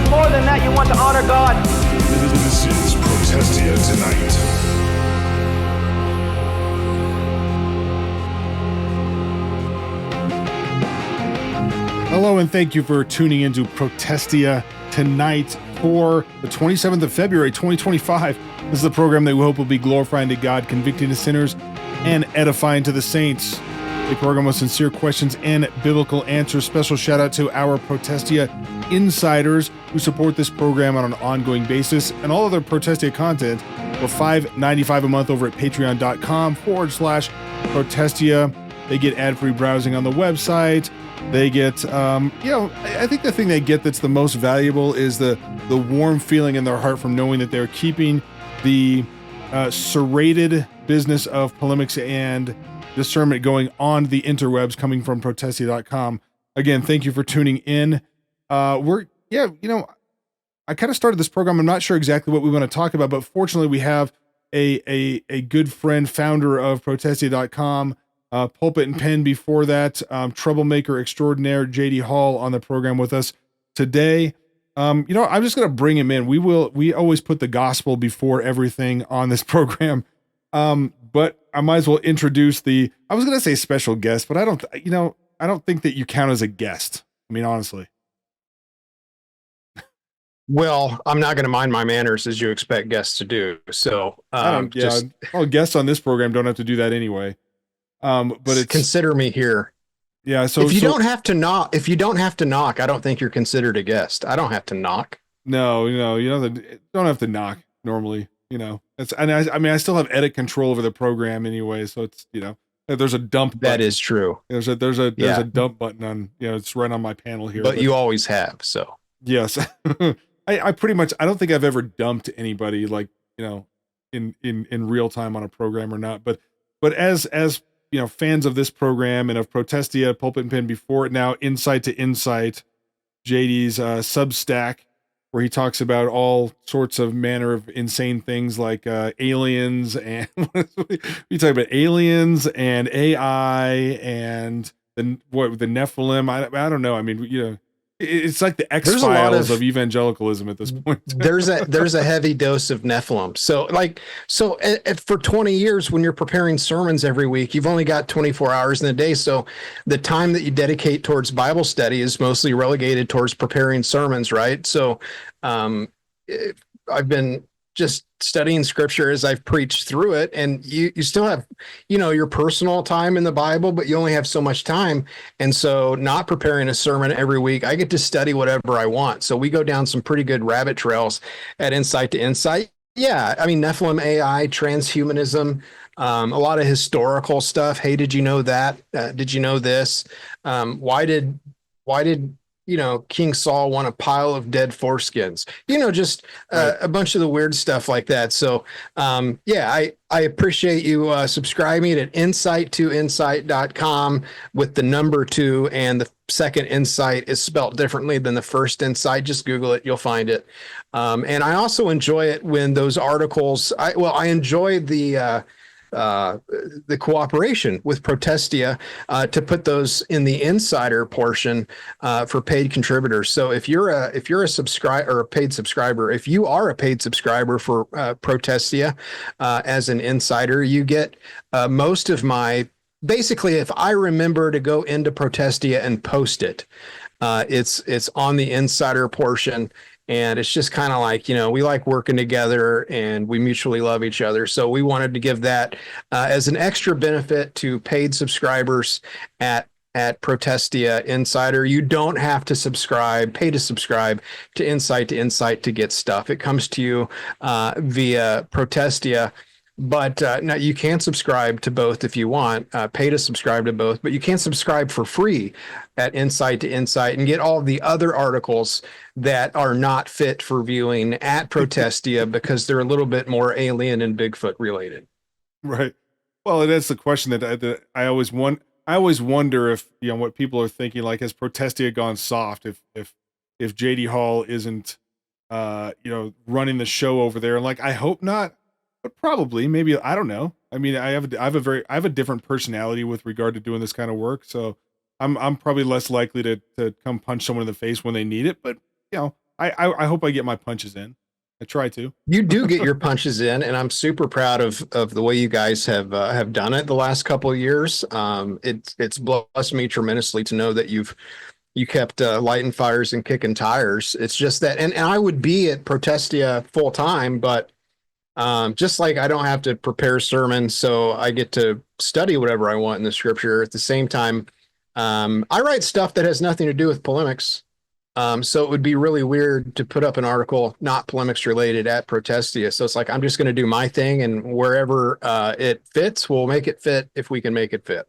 more than that, you want to honor God. This is Protestia Tonight. Hello, and thank you for tuning into Protestia Tonight for the 27th of February, 2025. This is the program that we hope will be glorifying to God, convicting to sinners, and edifying to the saints. A program with sincere questions and biblical answers. Special shout out to our Protestia insiders who support this program on an ongoing basis, and all other Protestia content for $5.95 a month over at patreon.com/Protestia. They get ad-free browsing on the website. They get, I think the thing they get that's the most valuable is the warm feeling in their heart from knowing that they're keeping the serrated business of polemics and discernment going on the interwebs, coming from Protestia.com. Again, thank you for tuning in. I kind of started this program. I'm not sure exactly what we want to talk about, but fortunately we have a good friend, founder of Protestia.com, Pulpit and Pen before that, troublemaker extraordinaire JD Hall on the program with us today. I'm just going to bring him in. We always put the gospel before everything on this program. But I might as well introduce I was going to say special guest, but I don't think that you count as a guest. I mean, honestly. Well, I'm not going to mind my manners as you expect guests to do. So, guests on this program don't have to do that anyway. But consider me here. Yeah. So if you don't have to knock, I don't think you're considered a guest. I don't have to knock. No, you don't have to knock normally. I still have edit control over the program anyway. So it's, there's a dump button. That is true. There's a dump button on, it's right on my panel here. But you always have. So yes, I pretty much, I don't think I've ever dumped anybody in real time on a program or not. But as fans of this program and of Protestia, Pulpit and Pen before it, now Insight to Insight, JD's Substack, where he talks about all sorts of manner of insane things like aliens and we talk about aliens and AI and the Nephilim. I don't know. I mean, it's like the X-Files of evangelicalism at this point. there's a heavy dose of Nephilim. So for 20 years, when you're preparing sermons every week, you've only got 24 hours in a day. So the time that you dedicate towards Bible study is mostly relegated towards preparing sermons, right? So I've been just studying scripture as I've preached through it, and you still have, your personal time in the Bible, but you only have so much time. And so not preparing a sermon every week, I get to study whatever I want. So we go down some pretty good rabbit trails at Insight to Insight. Yeah. I mean, Nephilim, AI, transhumanism, a lot of historical stuff. Hey, did you know that? Did you know this? Why did King Saul want a pile of dead foreskins, just a bunch of the weird stuff like that. So, I appreciate you subscribing at insight2insight.com with the number 2, and the second insight is spelt differently than the first insight. Just Google it. You'll find it. And I also enjoy it when those articles, I enjoy the cooperation with Protestia to put those in the insider portion for paid contributors. So if you're a subscriber or a paid subscriber, if you are a paid subscriber for Protestia as an insider, you get most of my. Basically, if I remember to go into Protestia and post it, it's on the insider portion. And it's just kind of like, we like working together and we mutually love each other. So we wanted to give that as an extra benefit to paid subscribers at Protestia Insider. You don't have to pay to subscribe to Insight to get stuff. It comes to you via Protestia. But now you can subscribe to both if you want, pay to subscribe to both, but you can subscribe for free at Insight to Insight and get all the other articles that are not fit for viewing at Protestia because they're a little bit more alien and Bigfoot related. Right. Well, that's the question that I always want. I always wonder if, what people are thinking, like, has Protestia gone soft? If JD Hall isn't, running the show over there, and like, I hope not. But probably, maybe, I don't know. I mean, I have a different personality with regard to doing this kind of work. So I'm probably less likely to come punch someone in the face when they need it. But I hope I get my punches in. I try to. You do get your punches in, and I'm super proud of the way you guys have done it the last couple of years. It's blessed me tremendously to know that you kept lighting fires and kicking tires. It's just that, and I would be at Protestia full time, but just like I don't have to prepare sermons, so I get to study whatever I want in the scripture. At the same time, I write stuff that has nothing to do with polemics. So it would be really weird to put up an article not polemics related at Protestia. So it's like I'm just going to do my thing, and wherever it fits, we'll make it fit if we can make it fit.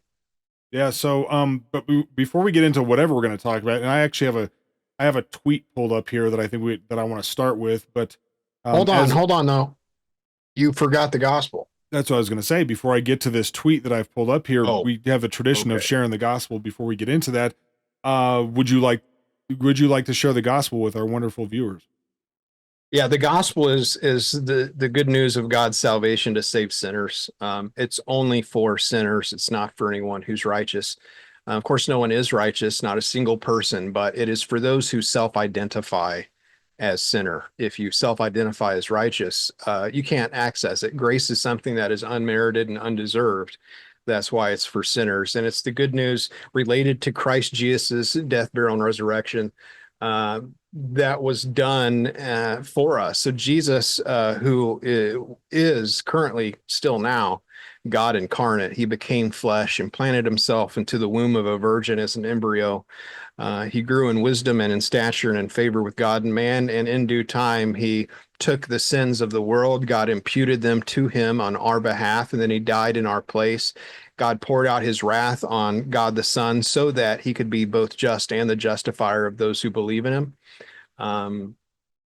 Yeah. So, but before we get into whatever we're going to talk about, and I actually have a tweet pulled up here that I think that I want to start with, but hold on though. You forgot the gospel. That's what I was going to say. Before I get to this tweet that I've pulled up here, we have a tradition of sharing the gospel. Before we get into that, would you like to share the gospel with our wonderful viewers? Yeah, the gospel is the good news of God's salvation to save sinners. It's only for sinners. It's not for anyone who's righteous. Of course, no one is righteous, not a single person, but it is for those who self-identify as sinner. If you self-identify as righteous, you can't access it. Grace is something that is unmerited and undeserved. That's why it's for sinners. And it's the good news related to Christ Jesus' death, burial, and resurrection that was done for us. So Jesus, who is currently still now God incarnate, he became flesh and planted himself into the womb of a virgin as an embryo. He grew in wisdom and in stature and in favor with God and man. And in due time, he took the sins of the world. God imputed them to him on our behalf, and then he died in our place. God poured out his wrath on God the Son so that he could be both just and the justifier of those who believe in him.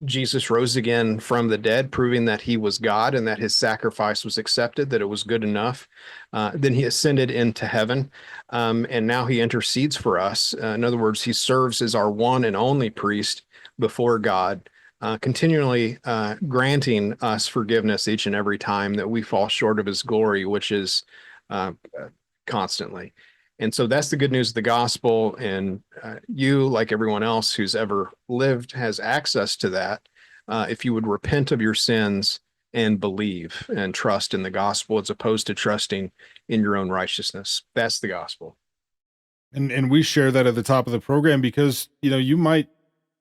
Jesus rose again from the dead, proving that he was God and that his sacrifice was accepted, that it was good enough. Then he ascended into heaven, and now he intercedes for us. In other words, he serves as our one and only priest before God, continually granting us forgiveness each and every time that we fall short of his glory, which is constantly. And so that's the good news of the gospel. And you, like everyone else who's ever lived, has access to that. If you would repent of your sins and believe and trust in the gospel, as opposed to trusting in your own righteousness. That's the gospel. And we share that at the top of the program because, you might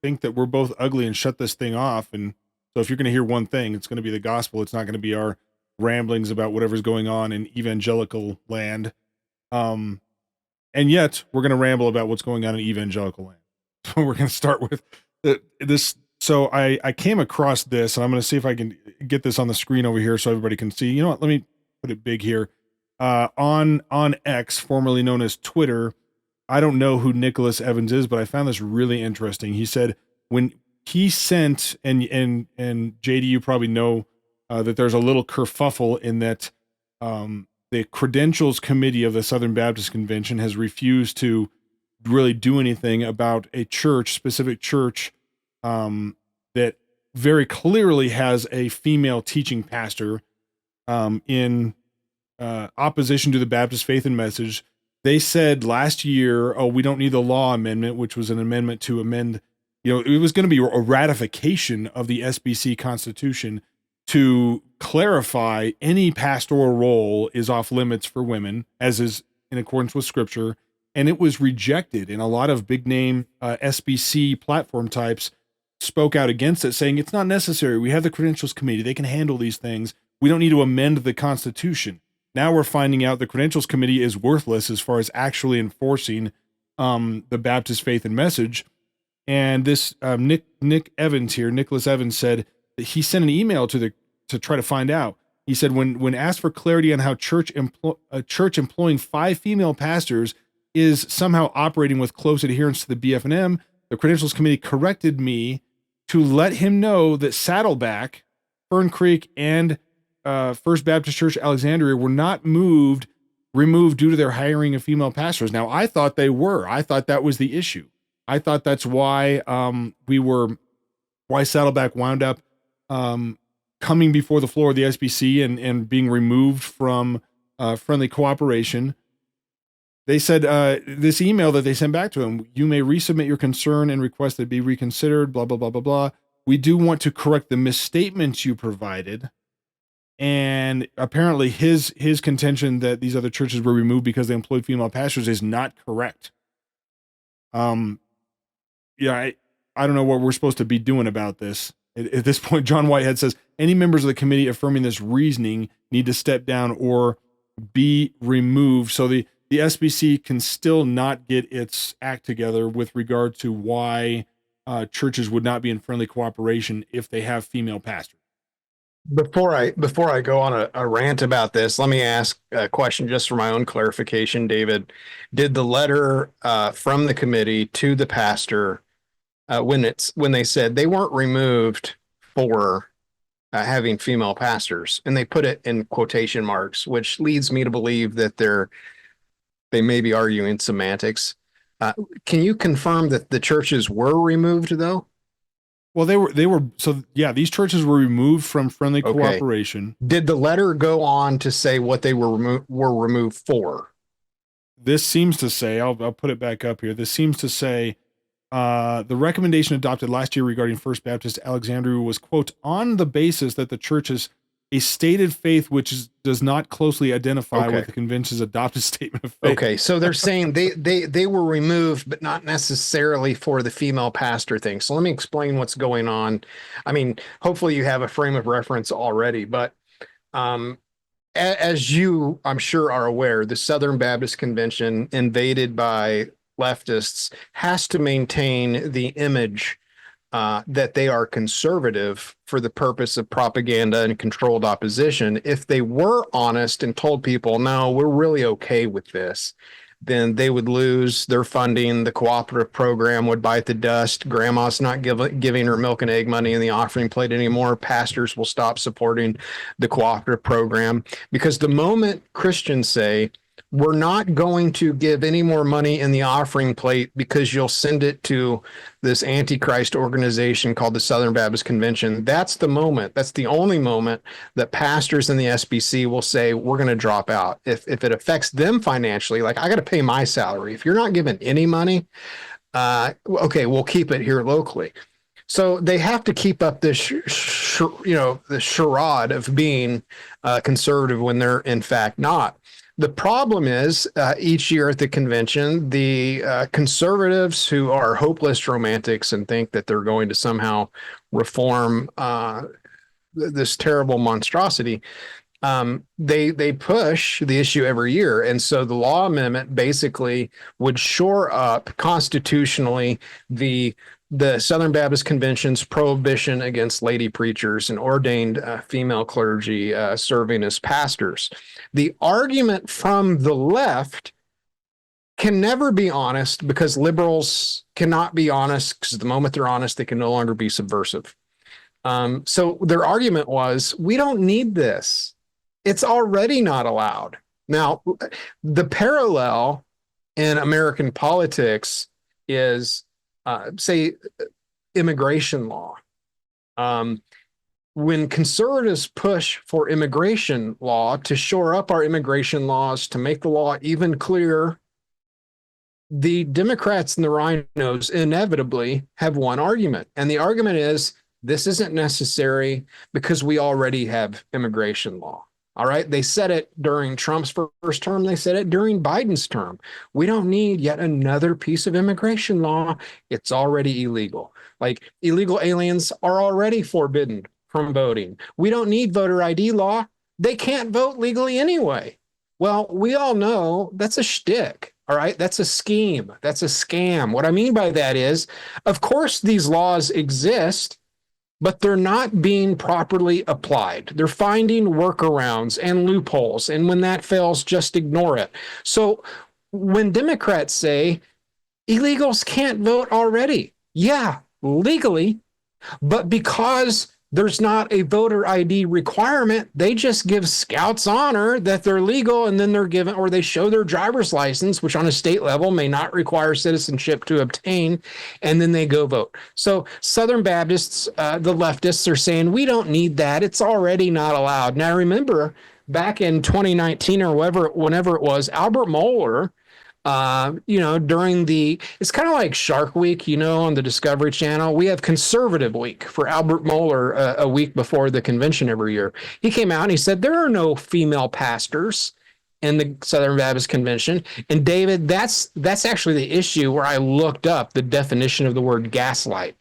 think that we're both ugly and shut this thing off. And so if you're going to hear one thing, it's going to be the gospel. It's not going to be our ramblings about whatever's going on in evangelical land. And yet we're going to ramble about what's going on in evangelical land. So we're going to start with this. So I came across this, and I'm going to see if I can get this on the screen over here so everybody can see. You know what? Let me put it big here. On X, formerly known as Twitter, I don't know who Nicholas Evans is, but I found this really interesting. He said when he sent, and JD, you probably know that there's a little kerfuffle in that the Credentials Committee of the Southern Baptist Convention has refused to really do anything about a specific church, that very clearly has a female teaching pastor, in opposition to the Baptist faith and message. They said last year, we don't need the law amendment, which was an amendment to amend, it was going to be a ratification of the SBC Constitution to clarify any pastoral role is off limits for women, as is in accordance with scripture. And it was rejected. And a lot of big name SBC platform types spoke out against it, saying it's not necessary. We have the Credentials Committee. They can handle these things. We don't need to amend the Constitution. Now we're finding out the Credentials Committee is worthless as far as actually enforcing the Baptist faith and message. And this Nicholas Evans said that he sent an email to try to find out. He said when asked for clarity on how a church employing 5 female pastors is somehow operating with close adherence to the BF&M, the Credentials Committee corrected me to let him know that Saddleback, Fern Creek, and First Baptist Church Alexandria were not removed due to their hiring of female pastors. Now, I thought they were. I thought that was the issue. I thought that's why Saddleback wound up coming before the floor of the SBC and being removed from friendly cooperation. They said this email that they sent back to him, you may resubmit your concern and request that it be reconsidered, blah, blah, blah, blah, blah. We do want to correct the misstatements you provided. And apparently his contention that these other churches were removed because they employed female pastors is not correct. Yeah, I don't know what we're supposed to be doing about this. At this point, John Whitehead says, any members of the committee affirming this reasoning need to step down or be removed. So the SBC can still not get its act together with regard to why churches would not be in friendly cooperation if they have female pastors. Before I go on a rant about this, let me ask a question just for my own clarification, David. Did the letter from the committee to the pastor, when they said they weren't removed for having female pastors, and they put it in quotation marks, which leads me to believe that they may be arguing semantics. Can you confirm that the churches were removed, though? Well, they were. So yeah, these churches were removed from friendly cooperation. Did the letter go on to say what they were removed for? This seems to say, I'll put it back up here. This seems to say, the recommendation adopted last year regarding First Baptist Alexandria was, quote, on the basis that the church is a stated faith which does not closely identify with the convention's adopted statement of faith. Okay, so they're saying they were removed, but not necessarily for the female pastor thing. So let me explain what's going on. I mean, hopefully you have a frame of reference already, but as you, I'm sure, are aware, the Southern Baptist Convention, invaded by leftists, has to maintain the image that they are conservative for the purpose of propaganda and controlled opposition. If they were honest and told people, no, we're really okay with this, then they would lose their funding. The cooperative program would bite the dust. Grandma's not giving her milk and egg money in the offering plate anymore. Pastors will stop supporting the cooperative program, because the moment Christians say, we're not going to give any more money in the offering plate because you'll send it to this Antichrist organization called the Southern Baptist Convention, that's the moment. That's the only moment that pastors in the SBC will say, we're going to drop out. If it affects them financially, like, I got to pay my salary. If you're not giving any money, okay, we'll keep it here locally. So they have to keep up this, the charade of being conservative when they're in fact not. The problem is, each year at the convention, the conservatives who are hopeless romantics and think that they're going to somehow reform this terrible monstrosity, they push the issue every year. And so the law amendment basically would shore up constitutionally the Southern Baptist Convention's prohibition against lady preachers and ordained female clergy serving as pastors. The argument from the left can never be honest, because liberals cannot be honest, because the moment they're honest, they can no longer be subversive. So their argument was, we don't need this. It's already not allowed. Now, the parallel in American politics is, say, immigration law. When conservatives push for immigration law to shore up our immigration laws, to make the law even clearer, the Democrats and the rhinos inevitably have one argument. And the argument is, this isn't necessary because we already have immigration law. All right. They said it during Trump's first term. They said it during Biden's term. We don't need yet another piece of immigration law. It's already illegal. Like, illegal aliens are already forbidden from voting. We don't need voter ID law. They can't vote legally anyway. Well, we all know that's a shtick. All right. That's a scheme. That's a scam. What I mean by that is, of course, these laws exist, but they're not being properly applied. They're finding workarounds and loopholes. And when that fails, just ignore it. So when Democrats say illegals can't vote already, yeah, legally, but because there's not a voter ID requirement, they just give scouts honor that they're legal, and then they're given, or they show their driver's license, which on a state level may not require citizenship to obtain, and then they go vote. So Southern Baptists, the leftists, are saying, we don't need that. It's already not allowed. Now, remember, back in 2019 or whenever it was, Albert Mohler During it's kind of like Shark Week, on the Discovery Channel. We have Conservative Week for Albert Mohler a week before the convention every year. He came out and he said there are no female pastors in the Southern Baptist Convention. And David, that's actually the issue where I looked up the definition of the word gaslight,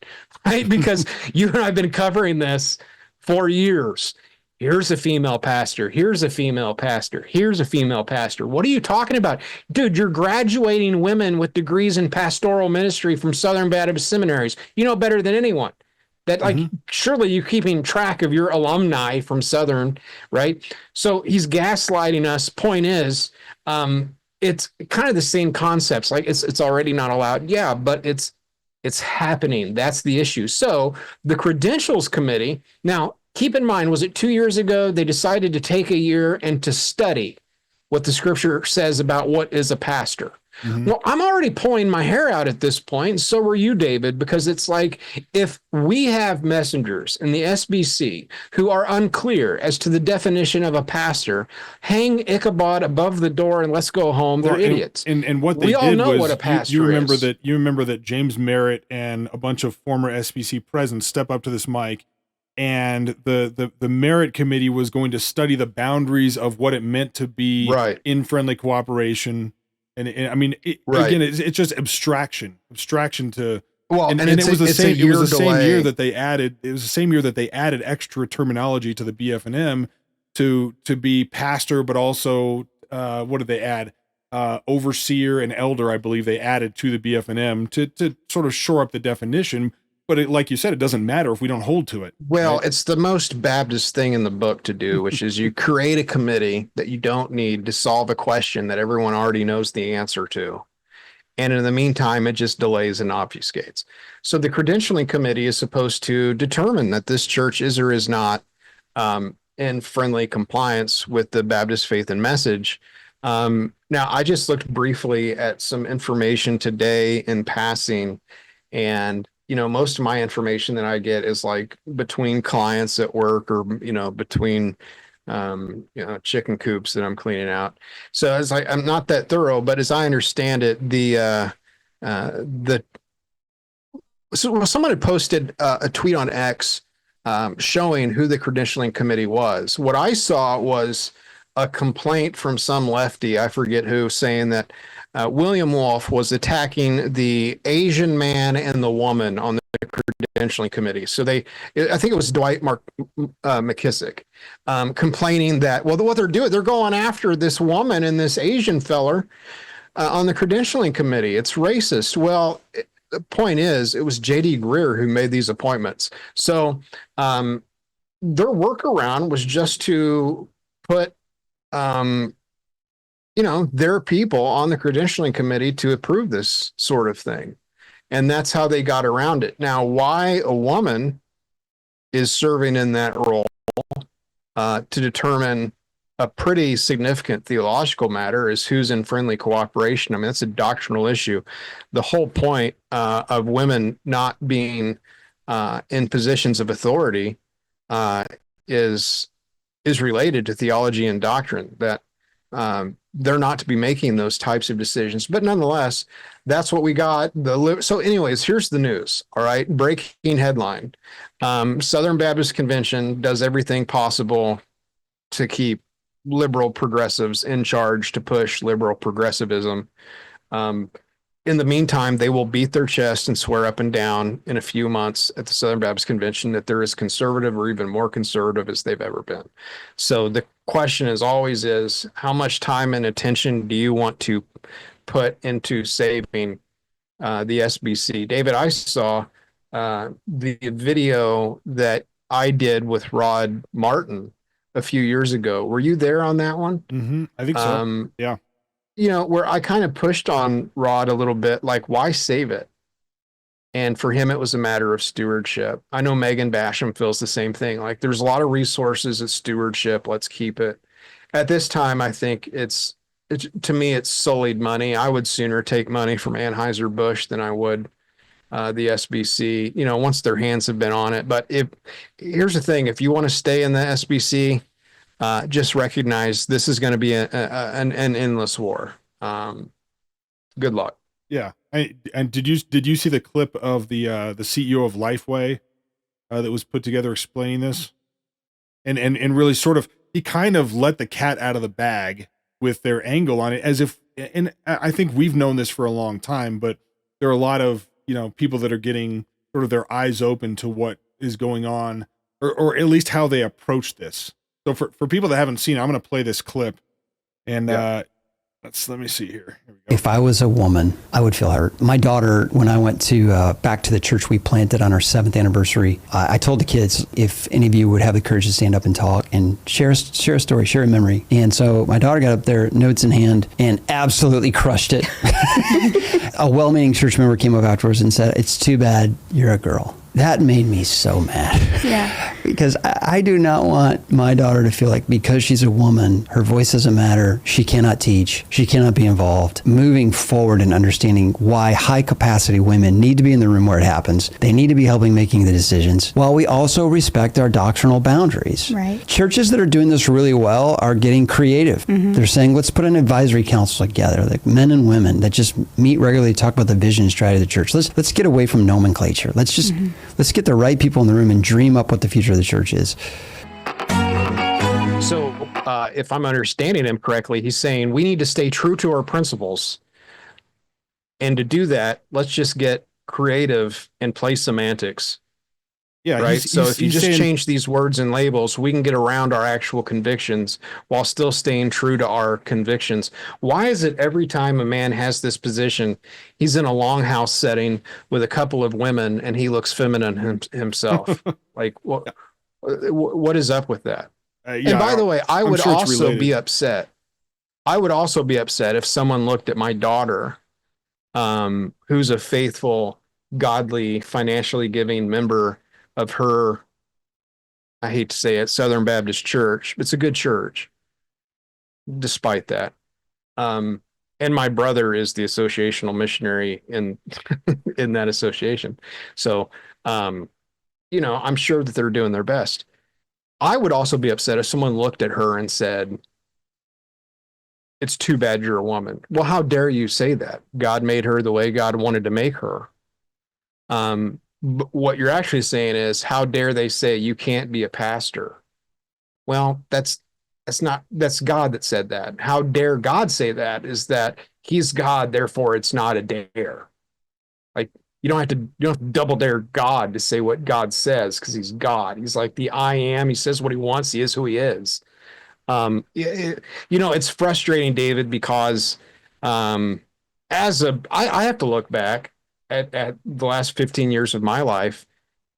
right? Because you and I have been covering this for years. Here's a female pastor. Here's a female pastor. Here's a female pastor. What are you talking about? Dude, you're graduating women with degrees in pastoral ministry from Southern Baptist seminaries. You know better than anyone that, like, surely you're keeping track of your alumni from Southern, right? So he's gaslighting us. Point is, it's kind of the same concepts. Like it's already not allowed. Yeah, but it's happening. That's the issue. So the Credentials Committee, now, keep in mind, was it 2 years ago they decided to take a year and to study what the scripture says about what is a pastor? Well, I'm already pulling my hair out at this point. So were you, David, because it's like, if we have messengers in the SBC who are unclear as to the definition of a pastor, hang Ichabod above the door and let's go home. They're idiots. And what they we did all know was, what a pastor you remember is. You remember that James Merritt and a bunch of former SBC presidents step up to this mic, and the Merit Committee was going to study the boundaries of what it meant to be in friendly cooperation. And I mean, again, it's just abstraction to, well, and it was the same year that they added, extra terminology to the BF&M to be pastor, but also, what did they add? Overseer and elder, I believe they added to the BF&M to sort of shore up the definition. But like you said, it doesn't matter if we don't hold to it. Well, right? It's the most Baptist thing in the book to do, which is you create a committee that you don't need to solve a question that everyone already knows the answer to. And in the meantime, it just delays and obfuscates. So the credentialing committee is supposed to determine that this church is or is not in friendly compliance with the Baptist faith and message. Now, I just looked briefly at some information today in passing, and most of my information that I get is like between clients at work or, between, chicken coops that I'm cleaning out. So I'm not that thorough, but as I understand it, so someone had posted a tweet on X showing who the credentialing committee was. What I saw was a complaint from some lefty, I forget who, saying that William Wolf was attacking the Asian man and the woman on the credentialing committee. So I think it was Dwight McKissick, complaining that, well, what they're doing, they're going after this woman and this Asian feller on the credentialing committee. It's racist. Well, the point is, it was J.D. Greer who made these appointments. So their workaround was just to put their people on the credentialing committee to approve this sort of thing. And that's how they got around it. Now, why a woman is serving in that role to determine a pretty significant theological matter is who's in friendly cooperation. I mean, that's a doctrinal issue. The whole point of women not being in positions of authority is related to theology and doctrine, that they're not to be making those types of decisions. But nonetheless, that's what we got. So anyways, here's the news. All right. Breaking headline. Southern Baptist Convention does everything possible to keep liberal progressives in charge, to push liberal progressivism. In the meantime, they will beat their chest and swear up and down in a few months at the Southern Baptist Convention that they're as conservative or even more conservative as they've ever been. So the question is how much time and attention do you want to put into saving the SBC? David, I saw the video that I did with Rod Martin a few years ago. Were you there on that one? Mm-hmm. I think so. Yeah. Where I kind of pushed on Rod a little bit, like, why save it? And for him, it was a matter of stewardship. I know Megan Basham feels the same thing. Like, there's a lot of resources at stewardship. Let's keep it. At this time, I think to me, it's sullied money. I would sooner take money from Anheuser-Busch than I would the SBC, once their hands have been on it. But here's the thing, if you want to stay in the SBC, just recognize this is going to be an endless war. Good luck. Yeah. And did you see the clip of the CEO of Lifeway that was put together explaining this? And really sort of, he kind of let the cat out of the bag with their angle on it, as if, and I think we've known this for a long time, but there are a lot of, people that are getting sort of their eyes open to what is going on, or at least how they approach this. So for people that haven't seen it, I'm going to play this clip, and let me see here. Here we go. If I was a woman, I would feel hurt. My daughter, when I went to back to the church we planted on our 7th anniversary, I told the kids, if any of you would have the courage to stand up and talk and share a story, share a memory. And so my daughter got up there, notes in hand, and absolutely crushed it. A well-meaning church member came up afterwards and said, "It's too bad you're a girl." That made me so mad. Yeah. Because I do not want my daughter to feel like because she's a woman, her voice doesn't matter, she cannot teach, she cannot be involved. Moving forward and understanding why high capacity women need to be in the room where it happens. They need to be helping making the decisions, while we also respect our doctrinal boundaries. Right. Churches that are doing this really well are getting creative. Mm-hmm. They're saying, let's put an advisory council together, like men and women that just meet regularly to talk about the vision and strategy of the church. Let's get away from nomenclature. Let's just let's get the right people in the room and dream up what the future of the church is. So if I'm understanding him correctly, he's saying we need to stay true to our principles. And to do that, let's just get creative and play semantics. Yeah. Right. So if you just change these words and labels, we can get around our actual convictions while still staying true to our convictions. Why is it every time a man has this position, he's in a longhouse setting with a couple of women and he looks feminine himself? Like, what is up with that? And by the way, I would also be upset. I would also be upset if someone looked at my daughter, who's a faithful, godly, financially giving member of her, I hate to say it, Southern Baptist Church. It's a good church, despite that. And my brother is the associational missionary in in that association. So, I'm sure that they're doing their best. I would also be upset if someone looked at her and said, "It's too bad you're a woman." Well, how dare you say that? God made her the way God wanted to make her. But what you're actually saying is, how dare they say you can't be a pastor? Well, that's God that said that. How dare God say that? Is that he's God, therefore it's not a dare. Like, you don't have to double dare God to say what God says, because he's God. He's like the I am. He says what he wants. He is who he is. It's frustrating, David, because I have to look back at the last 15 years of my life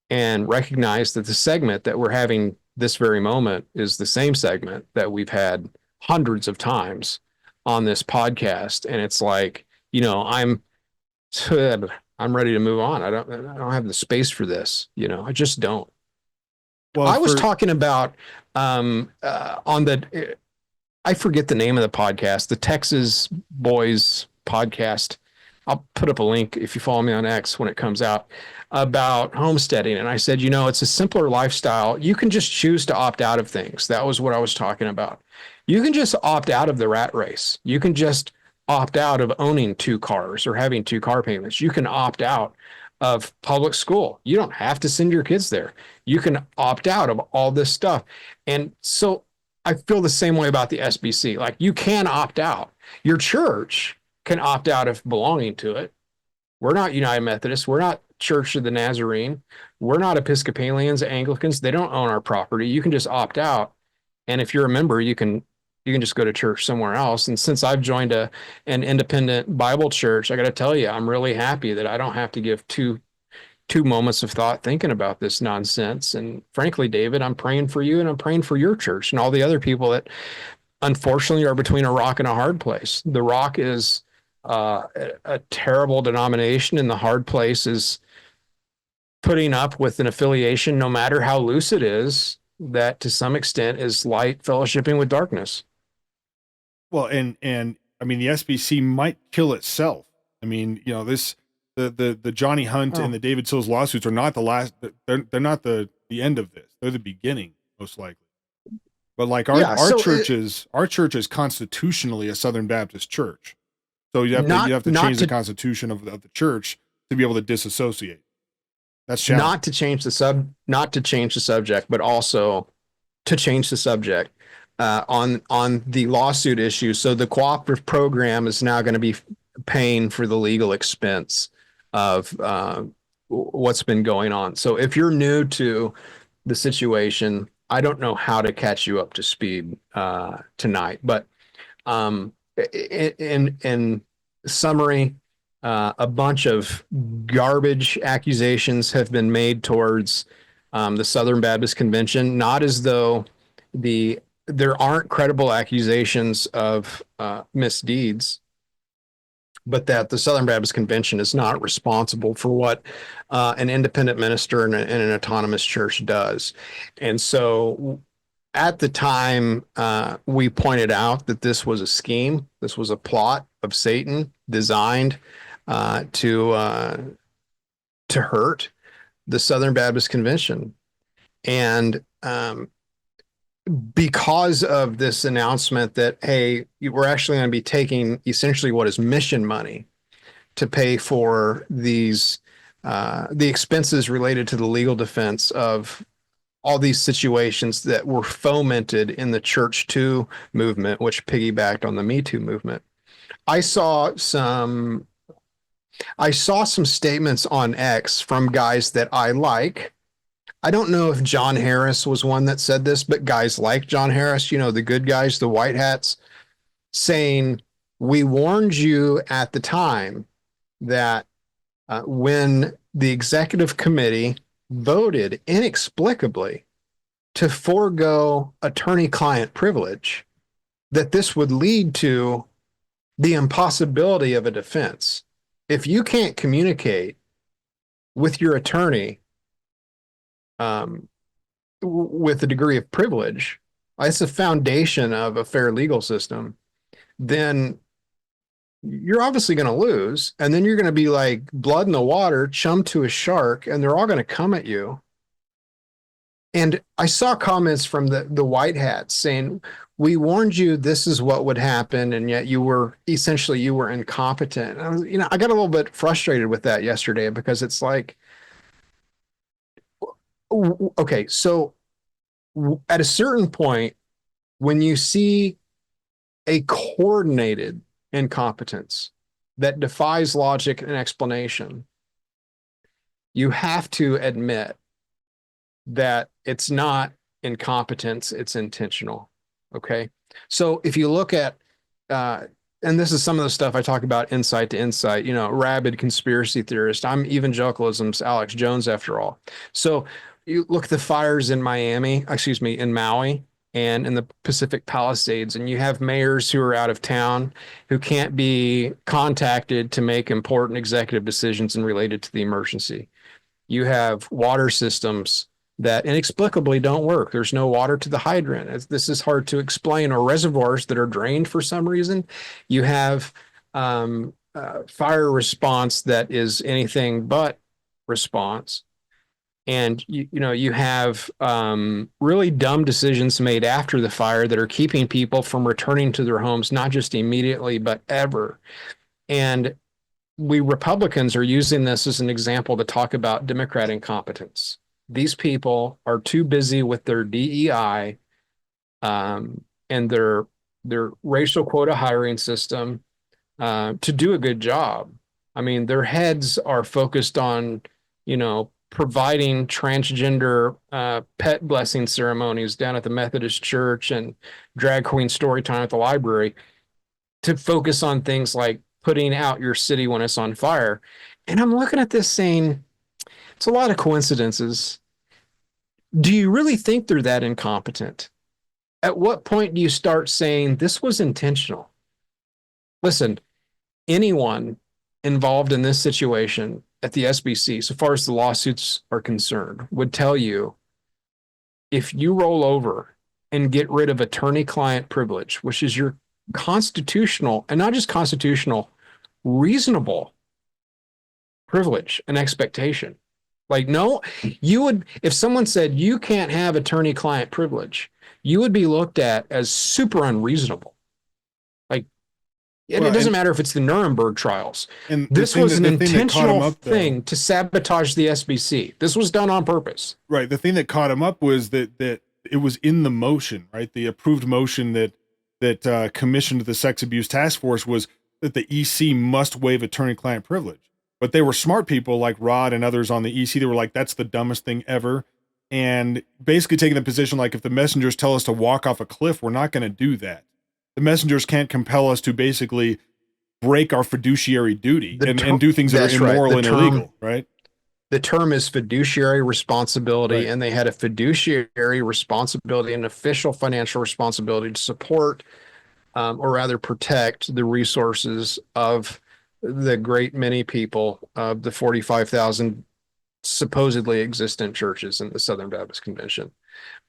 and recognize that the segment that we're having this very moment is the same segment that we've had hundreds of times on this podcast. And it's like, I'm ready to move on. I don't have the space for this. I just don't. Well, I was talking about on the, I forget the name of the podcast, the Texas Boys podcast. I'll put up a link if you follow me on X when it comes out, about homesteading. And I said, it's a simpler lifestyle. You can just choose to opt out of things. That was what I was talking about. You can just opt out of the rat race. You can just opt out of owning 2 cars or having 2 car payments. You can opt out of public school. You don't have to send your kids there. You can opt out of all this stuff. And so I feel the same way about the SBC. Like, you can opt out. Your church can opt out of belonging to it. We're not United Methodists. We're not Church of the Nazarene. We're not Episcopalians, Anglicans. They don't own our property. You can just opt out. And if you're a member, you can just go to church somewhere else. And since I've joined an independent Bible church, I got to tell you, I'm really happy that I don't have to give two moments of thought thinking about this nonsense. And frankly, David, I'm praying for you, and I'm praying for your church and all the other people that unfortunately are between a rock and a hard place. The rock is a terrible denomination, and the hard place is putting up with an affiliation, no matter how loose it is, that to some extent is light fellowshipping with darkness. Well, and I mean, the SBC might kill itself. I mean, the Johnny Hunt and the David Sills lawsuits are not the last. They're not the end of this. They're the beginning, most likely. But like our church is constitutionally a Southern Baptist church. So you have to Not change the to constitution of the church to be able to disassociate. That's challenging. not to change the subject, but also to change the subject on the lawsuit issue. So the cooperative program is now going to be paying for the legal expense of what's been going on. So if you're new to the situation, I don't know how to catch you up to speed tonight, but in summary, a bunch of garbage accusations have been made towards the Southern Baptist Convention, not as though there aren't credible accusations of misdeeds, but that the Southern Baptist Convention is not responsible for what an independent minister in an autonomous church does. And so at the time, we pointed out that this was a scheme, this was a plot of Satan designed to hurt the Southern Baptist Convention. And because of this announcement that, hey, we're actually going to be taking essentially what is mission money to pay for these the expenses related to the legal defense of all these situations that were fomented in the Church Too movement, which piggybacked on the Me Too movement. I saw some statements on X from guys that I like. I don't know if John Harris was one that said this, but guys like John Harris, you know, the good guys, the white hats, saying, we warned you at the time that when the executive committee voted inexplicably to forego attorney-client privilege, that this would lead to the impossibility of a defense. If you can't communicate with your attorney with a degree of privilege, it's the foundation of a fair legal system, then you're obviously going to lose. And then you're going to be like blood in the water, chum to a shark, and they're all going to come at you. And I saw comments from the white hats saying, we warned you this is what would happen, and yet you were incompetent. And I got a little bit frustrated with that yesterday, because it's like, okay, so at a certain point, when you see a coordinated incompetence that defies logic and explanation, you have to admit that it's not incompetence, it's intentional. Okay. So if you look at, and this is some of the stuff I talk about insight to insight, rabid conspiracy theorist. I'm evangelicalism's Alex Jones after all. So you look at the fires in in Maui and in the Pacific Palisades, and you have mayors who are out of town who can't be contacted to make important executive decisions and related to the emergency. You have water systems that inexplicably don't work. There's no water to the hydrant. This is hard to explain. Or reservoirs that are drained for some reason. You have fire response that is anything but response. And you have really dumb decisions made after the fire that are keeping people from returning to their homes, not just immediately, but ever. And we Republicans are using this as an example to talk about Democrat incompetence. These people are too busy with their DEI and their racial quota hiring system to do a good job. I mean, their heads are focused on, providing transgender pet blessing ceremonies down at the Methodist Church and drag queen story time at the library, to focus on things like putting out your city when it's on fire. And I'm looking at this saying, it's a lot of coincidences. Do you really think they're that incompetent? At what point do you start saying this was intentional? Listen, anyone involved in this situation at the SBC, so far as the lawsuits are concerned, would tell you, if you roll over and get rid of attorney-client privilege, which is your constitutional, and not just constitutional, reasonable privilege and expectation. Like, no, you would, if someone said you can't have attorney-client privilege, you would be looked at as super unreasonable. Like, And Well, it doesn't and- matter if it's the Nuremberg trials. And the This thing was that- an the thing that caught him intentional up, though- thing to sabotage the SBC. This was done on purpose. Right. The thing that caught him up was that it was in the motion, right? The approved motion that commissioned the sex abuse task force was that the EC must waive attorney-client privilege. But they were smart people like Rod and others on the EC. They were like, that's the dumbest thing ever. And basically taking the position like, if the messengers tell us to walk off a cliff, we're not going to do that. The messengers can't compel us to basically break our fiduciary duty and do things that are That's right. immoral The and term- illegal, right? The term is fiduciary responsibility, Right. and they had a fiduciary responsibility, an official financial responsibility to support, or rather protect, the resources of the great many people of the 45,000 supposedly existent churches in the Southern Baptist Convention.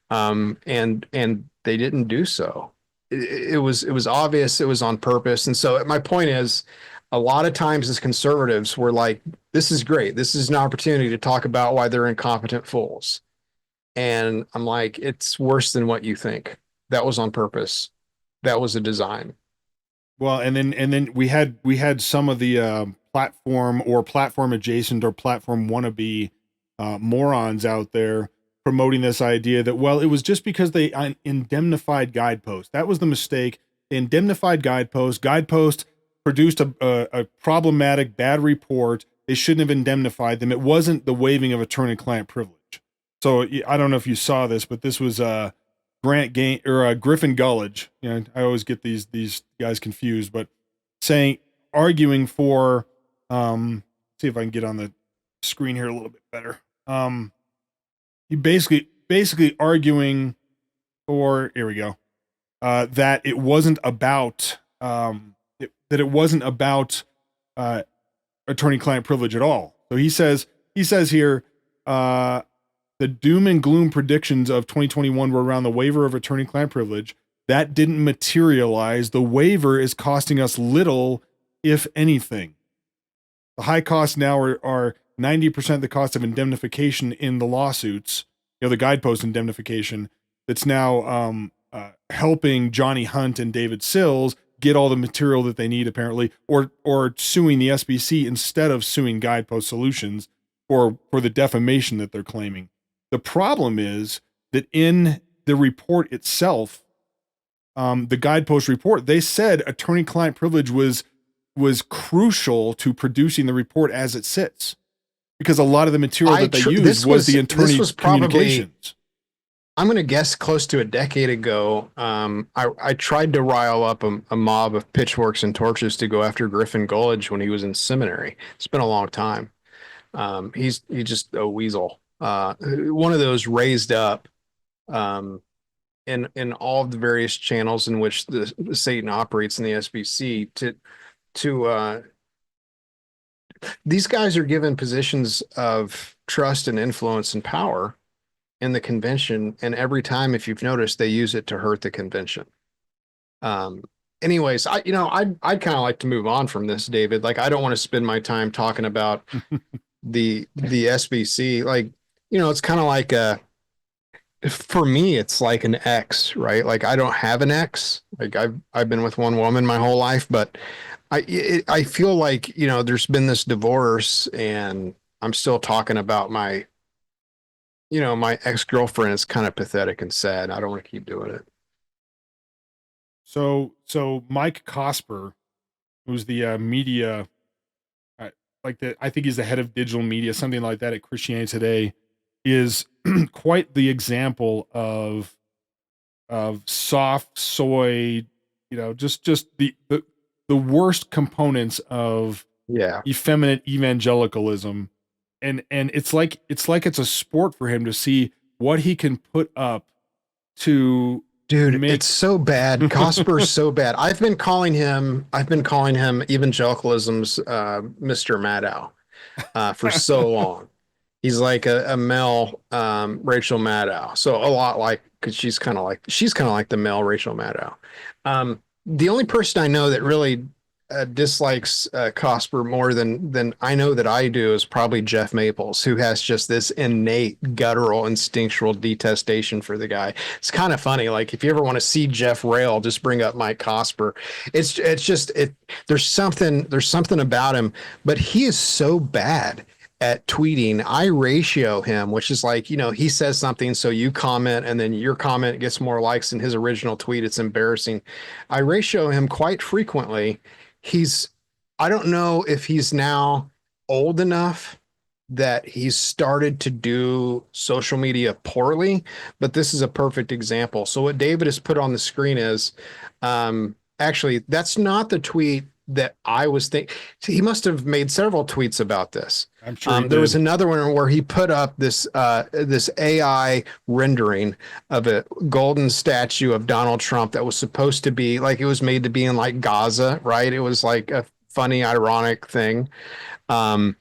And they didn't do so. It was obvious, it was on purpose. And so my point is, a lot of times as conservatives, we're like, this is great. This is an opportunity to talk about why they're incompetent fools. And I'm like, it's worse than what you think. That was on purpose. That was a design. Well, and then we had some of the platform or platform adjacent or platform wannabe morons out there promoting this idea that, well, it was just because they indemnified Guidepost. That was the mistake. They indemnified Guidepost. Guidepost produced a problematic, bad report. They shouldn't have indemnified them. It wasn't the waiving of attorney-client privilege. So I don't know if you saw this, but this was Griffin Gullidge. You know, I always get these guys confused, but arguing for, see if I can get on the screen here a little bit better. He basically arguing for, here we go, that it wasn't about attorney-client privilege at all. So he says here, the doom and gloom predictions of 2021 were around the waiver of attorney-client privilege. That didn't materialize. The waiver is costing us little, if anything. The high costs now are 90% the cost of indemnification in the lawsuits, the Guidepost indemnification that's now helping Johnny Hunt and David Sills get all the material that they need, apparently, or suing the SBC instead of suing Guidepost Solutions for the defamation that they're claiming. The problem is that in the report itself, the Guidepost report, they said attorney-client privilege was crucial to producing the report as it sits, because a lot of the material that they used was the attorney communications. I'm going to guess close to a decade ago. I tried to rile up a mob of pitchforks and torches to go after Griffin Gullidge when he was in seminary. It's been a long time. He's just a weasel. One of those raised up in all of the various channels in which the Satan operates in the SBC to these guys are given positions of trust and influence and power in the convention, and every time, if you've noticed, they use it to hurt the convention. Anyways, I'd kind of like to move on from this, David. Like, I don't want to spend my time talking about the SBC. Like, it's kind of like for me, it's like an ex, right? Like, I don't have an ex. Like, I've been with one woman my whole life, but I feel like, there's been this divorce, and I'm still talking about my ex-girlfriend. Is kind of pathetic and sad. I don't want to keep doing it. So Mike Cosper, who's the media, I think he's the head of digital media, something like that at Christianity Today, is quite the example of soft soy, just the worst components of effeminate evangelicalism. And it's like it's a sport for him to see what he can put up to. Dude, it's so bad. Cosper's so bad. I've been calling him evangelicalism's Mr. Maddow for so long. He's like a male Rachel Maddow. So a lot like, because she's kind of like the male Rachel Maddow. The only person I know that really dislikes Cosper more than I know that I do is probably Jeff Maples, who has just this innate guttural instinctual detestation for the guy. It's kind of funny. Like if you ever want to see Jeff rail, just bring up Mike Cosper. It's just there's something about him, but he is so bad at tweeting. I ratio him, which is like, he says something, so you comment, and then your comment gets more likes than his original tweet. It's embarrassing. I ratio him quite frequently. I don't know if he's now old enough that he's started to do social media poorly, but this is a perfect example. So what David has put on the screen is, actually, that's not the tweet that I was thinking. He must have made several tweets about this. I'm sure there was another one where he put up this AI rendering of a golden statue of Donald Trump that was supposed to be like, it was made to be in like Gaza, right? It was like a funny, ironic thing. When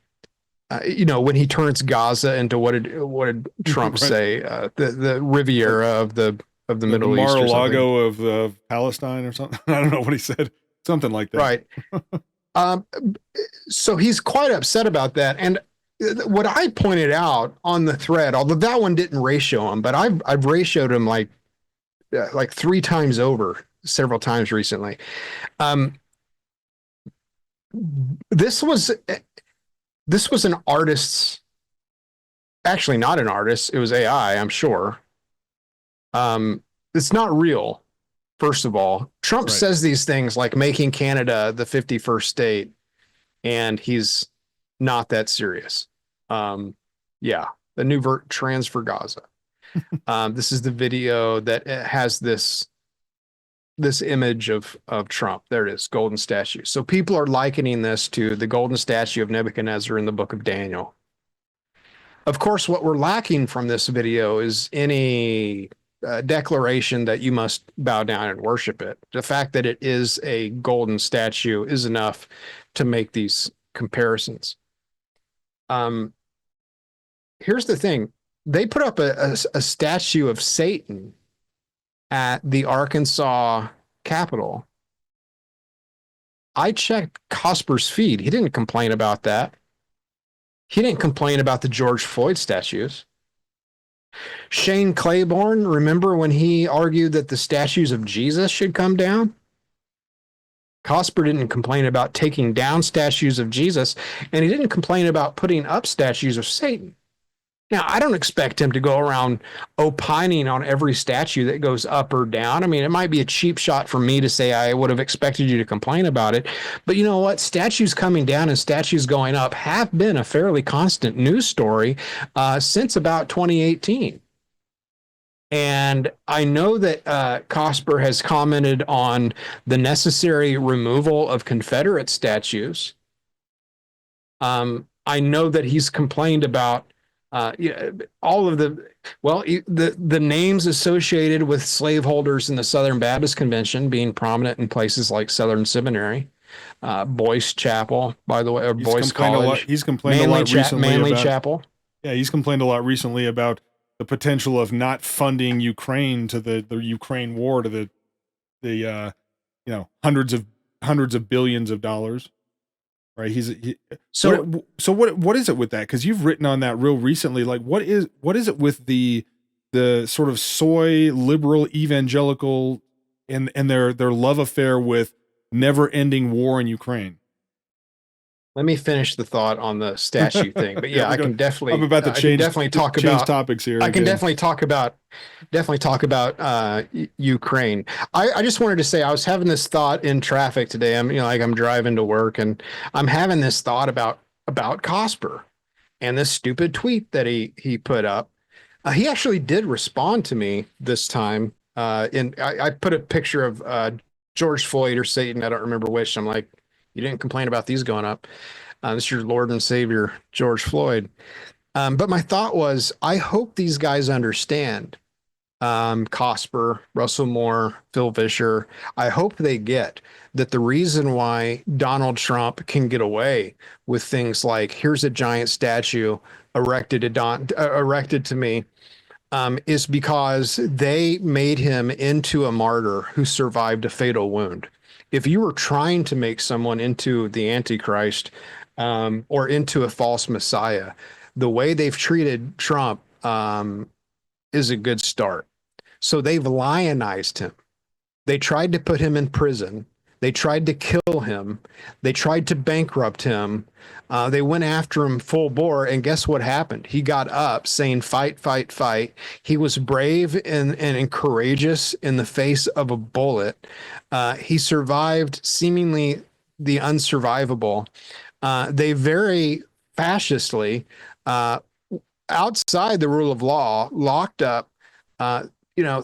he turns Gaza into what did Trump right. say? The Riviera of the Middle East, Mar-a-Lago of Palestine or something. I don't know what he said. Something like that. Right. So he's quite upset about that. And what I pointed out on the thread, although that one didn't ratio him, but I've ratioed him like 3 times over several times recently. This was an artist's, actually not an artist. It was AI, I'm sure. It's not real. First of all, Trump says these things like making Canada the 51st state, and he's not that serious. The new transfer Gaza. This is the video that has this image of Trump. There it is, golden statue. So people are likening this to the golden statue of Nebuchadnezzar in the book of Daniel. Of course, what we're lacking from this video is any declaration that you must bow down and worship it. The fact that it is a golden statue is enough to make these comparisons. Here's the thing. They put up a statue of Satan at the Arkansas Capitol. I checked Cosper's feed. He didn't complain about that. He didn't complain about the George Floyd statues. Shane Claiborne, remember when he argued that the statues of Jesus should come down? Cosper didn't complain about taking down statues of Jesus, and he didn't complain about putting up statues of Satan. Now, I don't expect him to go around opining on every statue that goes up or down. I mean, it might be a cheap shot for me to say I would have expected you to complain about it. But you know what? Statues coming down and statues going up have been a fairly constant news story since about 2018. And I know that Cosper has commented on the necessary removal of Confederate statues. I know that he's complained about all of the names associated with slaveholders in the Southern Baptist Convention being prominent in places like Southern Seminary, Boyce Chapel, by the way, or Boyce College. He's complained a lot recently Manly about Chapel. Yeah, he's complained a lot recently about the potential of not funding Ukraine to the Ukraine war to the hundreds of billions of dollars. Right. So what is it with that? Because you've written on that real recently. Like, what is it with the sort of soy liberal evangelical and their love affair with never ending war in Ukraine? Let me finish the thought on the statue thing. But yeah, I can definitely. I'm about to change topics here. I can definitely talk about Ukraine. I just wanted to say I was having this thought in traffic today. I'm driving to work, and I'm having this thought about Cosper and this stupid tweet that he put up. He actually did respond to me this time. I put a picture of George Floyd or Satan. I don't remember which. I'm like, you didn't complain about these going up. This is your Lord and Savior, George Floyd. But my thought was, I hope these guys understand, Cosper, Russell Moore, Phil Vischer. I hope they get that the reason why Donald Trump can get away with things like, here's a giant statue erected to me, is because they made him into a martyr who survived a fatal wound. if you were trying to make someone into the Antichrist, or into a false Messiah, the way they've treated Trump, is a good start. So they've lionized him. They tried to put him in prison. They tried to kill him. They tried to bankrupt him. They went after him full bore. And guess what happened? He got up saying, fight, fight, fight. He was brave and courageous in the face of a bullet. He survived seemingly the unsurvivable. They very fascistly, outside the rule of law, locked up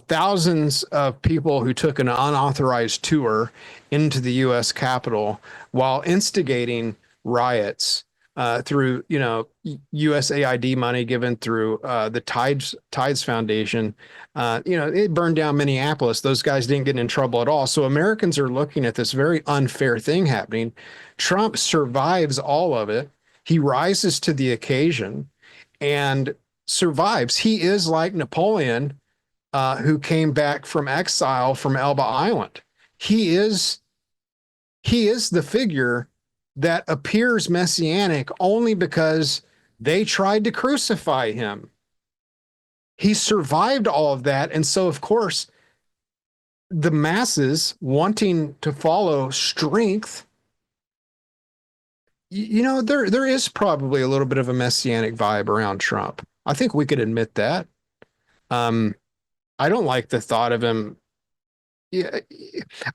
thousands of people who took an unauthorized tour into the U.S. Capitol while instigating riots through, USAID money given through the Tides Foundation. It burned down Minneapolis. Those guys didn't get in trouble at all. So Americans are looking at this very unfair thing happening. Trump survives all of it. He rises to the occasion and survives. He is like Napoleon, who came back from exile from Elba Island. He is the figure that appears messianic only because they tried to crucify him. He survived all of that. And so, of course, the masses wanting to follow strength, there is probably a little bit of a messianic vibe around Trump. I think we could admit that. I don't like the thought of him. Yeah,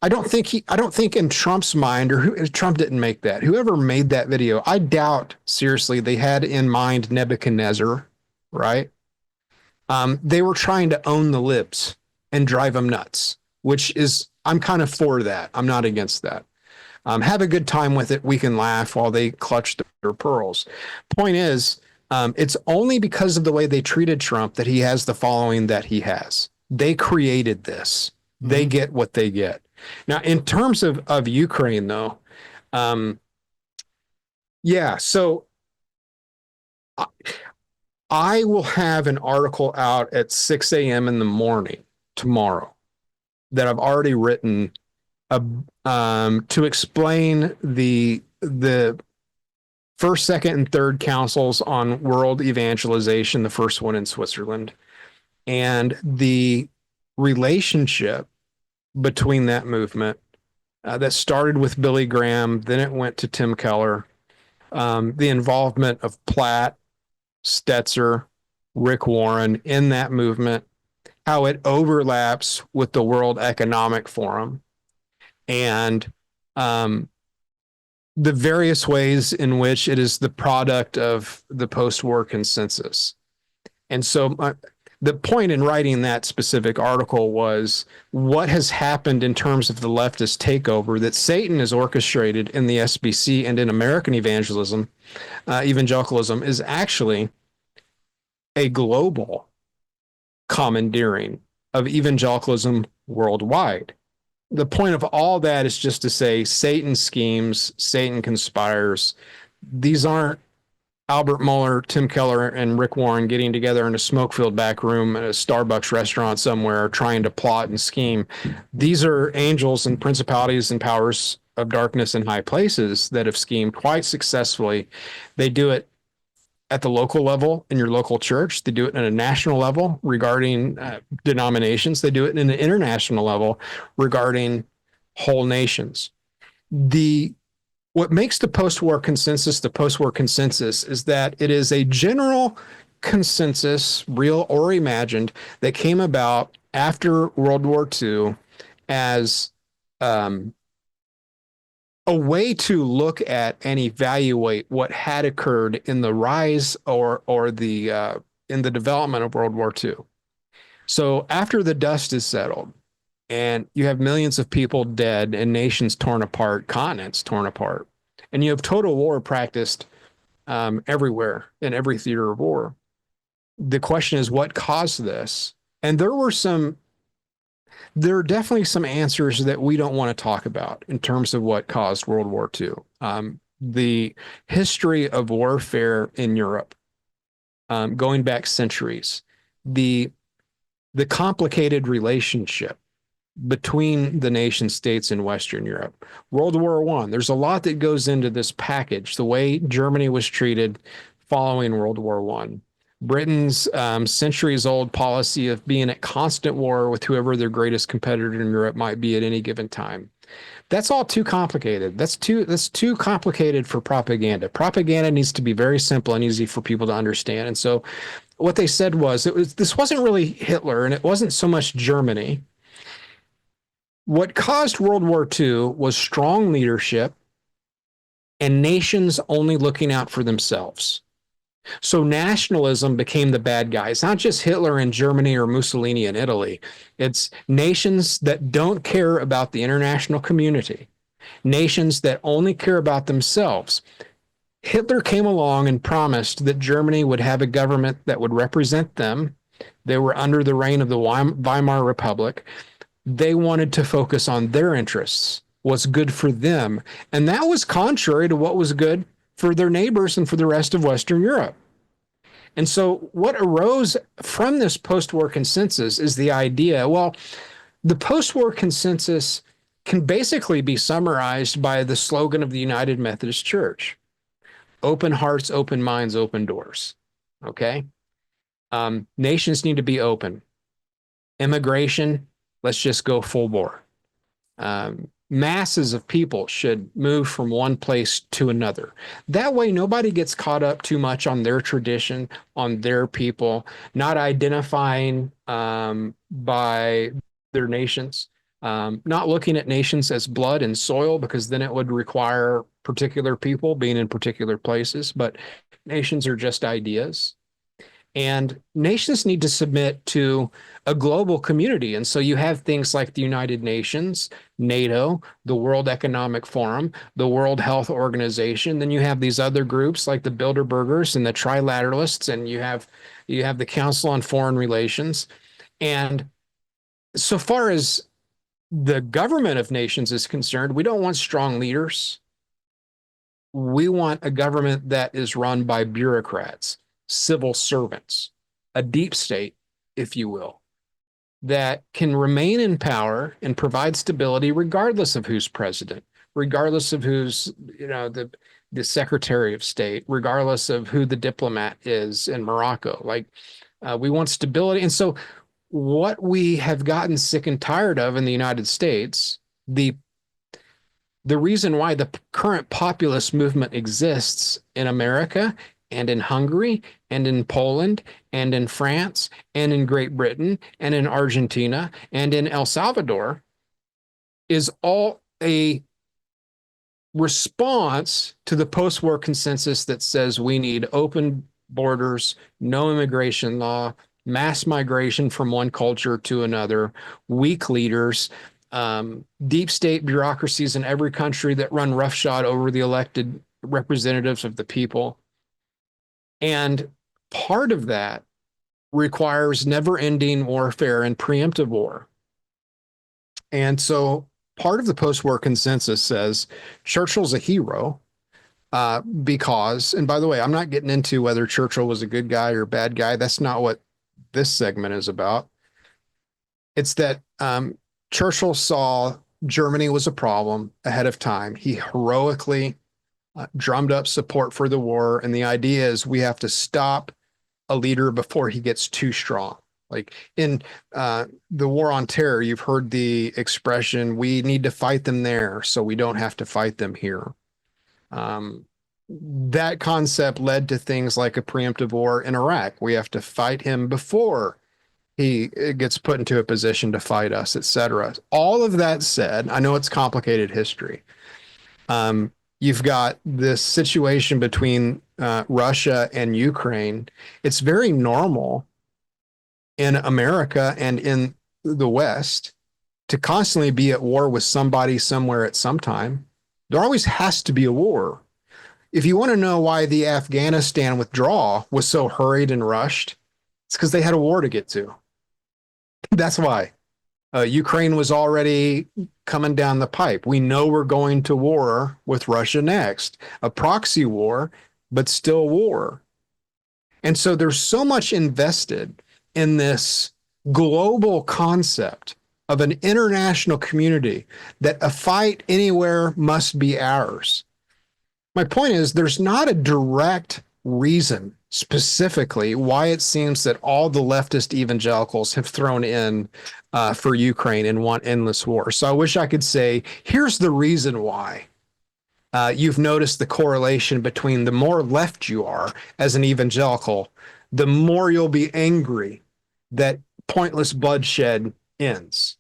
I don't think in Trump's mind, Trump didn't make that. Whoever made that video, I doubt seriously they had in mind Nebuchadnezzar, right? They were trying to own the libs and drive them nuts, I'm kind of for that. I'm not against that. Have a good time with it. We can laugh while they clutch their pearls. Point is, it's only because of the way they treated Trump that he has the following that he has. They created this. They get what they get. Now, in terms of Ukraine, though, so I will have an article out at 6 a.m. in the morning tomorrow that I've already written to explain the first, second, and third councils on world evangelization, the first one in Switzerland, and the relationship between that movement that started with Billy Graham, then it went to Tim Keller, the involvement of Platt, Stetzer, Rick Warren in that movement, how it overlaps with the World Economic Forum, and the various ways in which it is the product of the post-war consensus. And so the point in writing that specific article was what has happened in terms of the leftist takeover that Satan has orchestrated in the SBC and in American evangelicalism is actually a global commandeering of evangelicalism worldwide. The point of all that is just to say Satan schemes, Satan conspires. These aren't Albert Mohler, Tim Keller, and Rick Warren getting together in a smoke-filled back room at a Starbucks restaurant somewhere trying to plot and scheme. These are angels and principalities and powers of darkness in high places that have schemed quite successfully. They do it at the local level in your local church. They do it at a national level regarding denominations. They do it in an international level regarding whole nations. What makes the post-war consensus is that it is a general consensus, real or imagined, that came about after World War II as a way to look at and evaluate what had occurred in the rise or the in the development of World War II. So after the dust is settled, and you have millions of people dead and nations torn apart, continents torn apart, and you have total war practiced everywhere in every theater of war. The question is, what caused this? And there are definitely some answers that we don't want to talk about in terms of what caused World War II. The history of warfare in Europe, going back centuries, the complicated relationship between the nation states in Western Europe. World War I, there's a lot that goes into this package, the way Germany was treated following World War I. Britain's centuries-old policy of being at constant war with whoever their greatest competitor in Europe might be at any given time. That's all too complicated. That's too complicated for propaganda. Propaganda needs to be very simple and easy for people to understand. And so what they said was, this wasn't really Hitler, and it wasn't so much Germany. What caused World War II was strong leadership and nations only looking out for themselves. So nationalism became the bad guy. It's not just Hitler in Germany or Mussolini in Italy. It's nations that don't care about the international community, nations that only care about themselves. Hitler came along and promised that Germany would have a government that would represent them. They were under the reign of the Weimar Republic. They wanted to focus on their interests, what's good for them. And that was contrary to what was good for their neighbors and for the rest of Western Europe. And so what arose from this post-war consensus is the idea, well, the post-war consensus can basically be summarized by the slogan of the United Methodist Church: open hearts, open minds, open doors. Okay? Nations need to be open. Immigration, let's just go full bore. Masses of people should move from one place to another. That way, nobody gets caught up too much on their tradition, on their people, not identifying by their nations, not looking at nations as blood and soil, because then it would require particular people being in particular places, but nations are just ideas. And nations need to submit to a global community. And so you have things like the United Nations, NATO, the World Economic Forum, the World Health Organization. Then you have these other groups like the Bilderbergers and the Trilateralists, and you have the Council on Foreign Relations. And so far as the government of nations is concerned, we don't want strong leaders. We want a government that is run by bureaucrats, civil servants, a deep state, if you will, that can remain in power and provide stability regardless of who's president, regardless of who's, the Secretary of State, regardless of who the diplomat is in Morocco. We want stability. And so what we have gotten sick and tired of in the United States, the reason why the current populist movement exists in America and in Hungary and in Poland and in France and in Great Britain and in Argentina and in El Salvador is all a response to the post-war consensus that says we need open borders, no immigration law, mass migration from one culture to another, weak leaders, deep state bureaucracies in every country that run roughshod over the elected representatives of the people. And part of that requires never-ending warfare and preemptive war. And so part of the post-war consensus says Churchill's a hero because, and by the way, I'm not getting into whether Churchill was a good guy or a bad guy. That's not what this segment is about. It's that Churchill saw Germany was a problem ahead of time. He heroically drummed up support for the war. And the idea is we have to stop a leader before he gets too strong. Like in the war on terror, you've heard the expression, we need to fight them there so we don't have to fight them here. That concept led to things like a preemptive war in Iraq. We have to fight him before he gets put into a position to fight us, etc. All of that said, I know it's complicated history. You've got this situation between Russia and Ukraine. It's very normal in America and in the West to constantly be at war with somebody somewhere at some time. There always has to be a war. If you want to know why the Afghanistan withdrawal was so hurried and rushed, it's because they had a war to get to. That's why. Ukraine was already coming down the pipe. We know we're going to war with Russia next, a proxy war, but still war. And so there's so much invested in this global concept of an international community that a fight anywhere must be ours. My point is, there's not a direct reason specifically why it seems that all the leftist evangelicals have thrown in for Ukraine and want endless war. So I wish I could say, here's the reason why. You've noticed the correlation between the more left you are as an evangelical, the more you'll be angry that pointless bloodshed ends.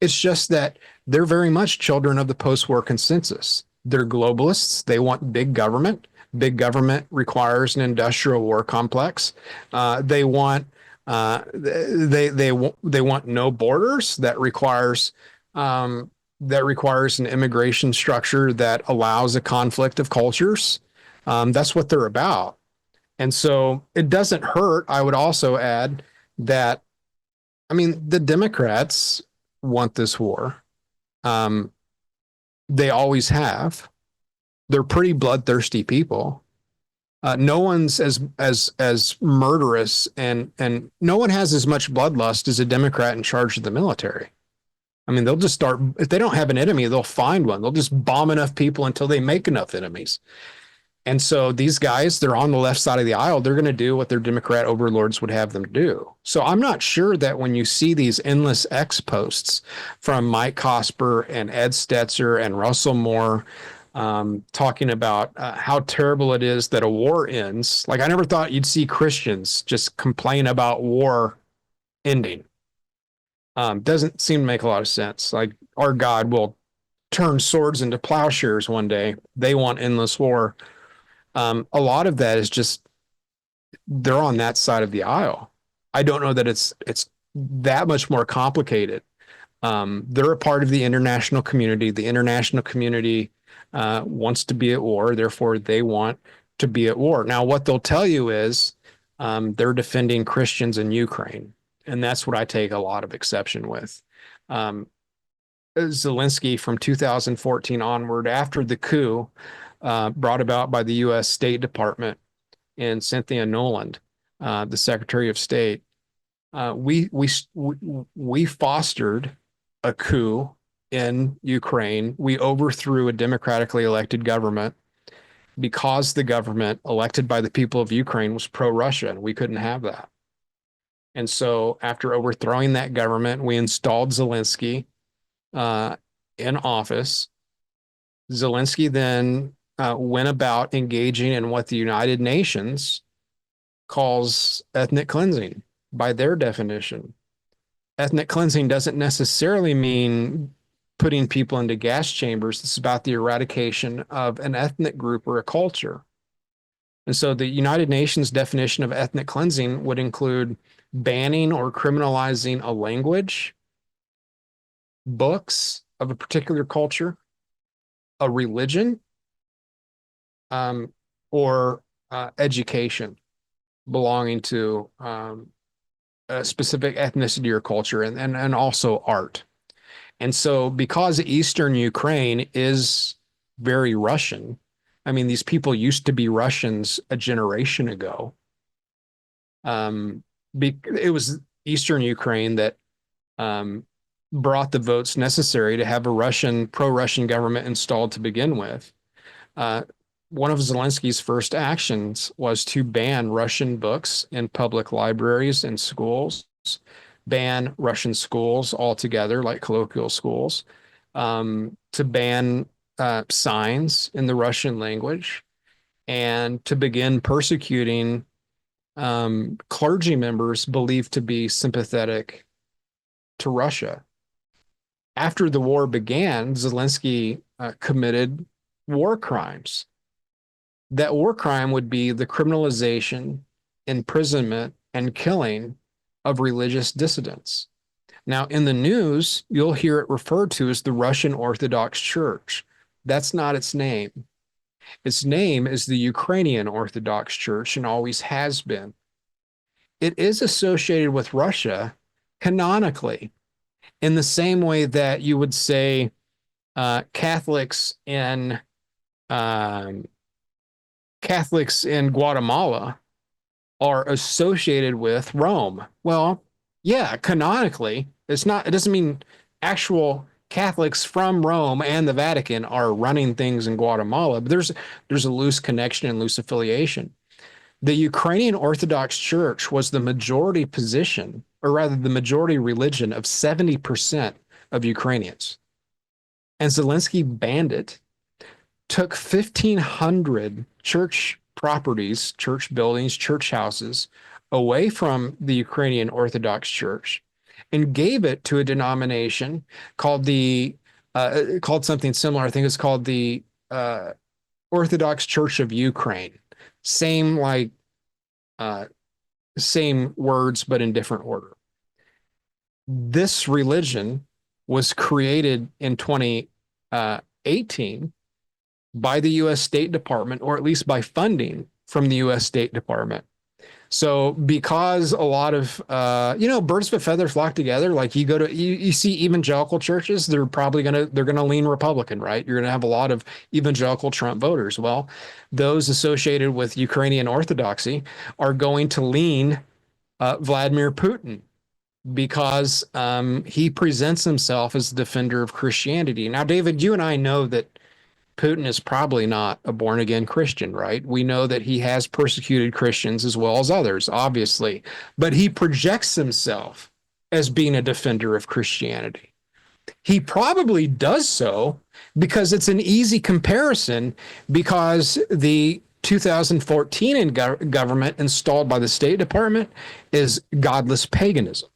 It's just that they're very much children of the post-war consensus. They're globalists. They want big government. Big government requires an industrial war complex. They want they want no borders. That requires an immigration structure that allows a conflict of cultures. That's what they're about. And so it doesn't hurt. I would also add that, I mean, the Democrats want this war. They always have. They're pretty bloodthirsty people. No one's as murderous and no one has as much bloodlust as a Democrat in charge of the military. I mean, they'll just start, if they don't have an enemy, they'll find one. They'll just bomb enough people until they make enough enemies. And so these guys, they're on the left side of the aisle. They're going to do what their Democrat overlords would have them do. So I'm not sure that when you see these endless X posts from Mike Cosper and Ed Stetzer and Russell Moore talking about how terrible it is that a war ends. Like, I never thought you'd see Christians just complain about war ending. Doesn't seem to make a lot of sense. Like, our God will turn swords into plowshares one day. They want endless war. A lot of that is just, they're on that side of the aisle. I don't know that it's that much more complicated. They're a part of the international community. The international community wants to be at war. Therefore, they want to be at war. Now, what they'll tell you is they're defending Christians in Ukraine. And that's what I take a lot of exception with. Zelensky from 2014 onward, after the coup brought about by the U.S. State Department and Cynthia Noland, the Secretary of State, we fostered a coup in Ukraine. We overthrew a democratically elected government because the government elected by the people of Ukraine was pro-Russia, and we couldn't have that. And so after overthrowing that government, we installed Zelensky in office. Zelensky then went about engaging in what the United Nations calls ethnic cleansing by their definition. Ethnic cleansing doesn't necessarily mean putting people into gas chambers. It's about the eradication of an ethnic group or a culture. And so the United Nations definition of ethnic cleansing would include banning or criminalizing a language, books of a particular culture, a religion, or education belonging to a specific ethnicity or culture, and also art. And so because Eastern Ukraine is very Russian, I mean, these people used to be Russians a generation ago. It was Eastern Ukraine that brought the votes necessary to have a pro-Russian government installed to begin with. One of Zelensky's first actions was to ban Russian books in public libraries and schools, ban Russian schools altogether, like colloquial schools, to ban signs in the Russian language, and to begin persecuting clergy members believed to be sympathetic to Russia. After the war began, Zelensky committed war crimes. That war crime would be the criminalization, imprisonment, and killing of religious dissidents. Now, in the news, you'll hear it referred to as the Russian Orthodox Church. That's not its name. Its name is the Ukrainian Orthodox Church and always has been. It is associated with Russia canonically, in the same way that you would say Catholics in Guatemala are associated with Rome. Well, yeah, canonically, It doesn't mean actual Catholics from Rome and the Vatican are running things in Guatemala, but there's a loose connection and loose affiliation. The Ukrainian Orthodox Church was the majority position, or rather the majority religion of 70% of Ukrainians. And Zelensky banned it, took 1,500 church properties, church buildings, church houses away from the Ukrainian Orthodox Church and gave it to a denomination called called something similar. I think it's called the Orthodox Church of Ukraine. Same same words, but in different order. This religion was created in 2018 by the U.S. State Department, or at least by funding from the U.S. State Department. So because a lot of, birds of a feather flock together, like you see evangelical churches, they're going to lean Republican, right? You're going to have a lot of evangelical Trump voters. Well, those associated with Ukrainian Orthodoxy are going to lean Vladimir Putin, because he presents himself as the defender of Christianity. Now, David, you and I know that Putin is probably not a born-again Christian, right? We know that he has persecuted Christians as well as others, obviously, but he projects himself as being a defender of Christianity. He probably does so because it's an easy comparison, because the 2014 government installed by the State Department is godless paganism.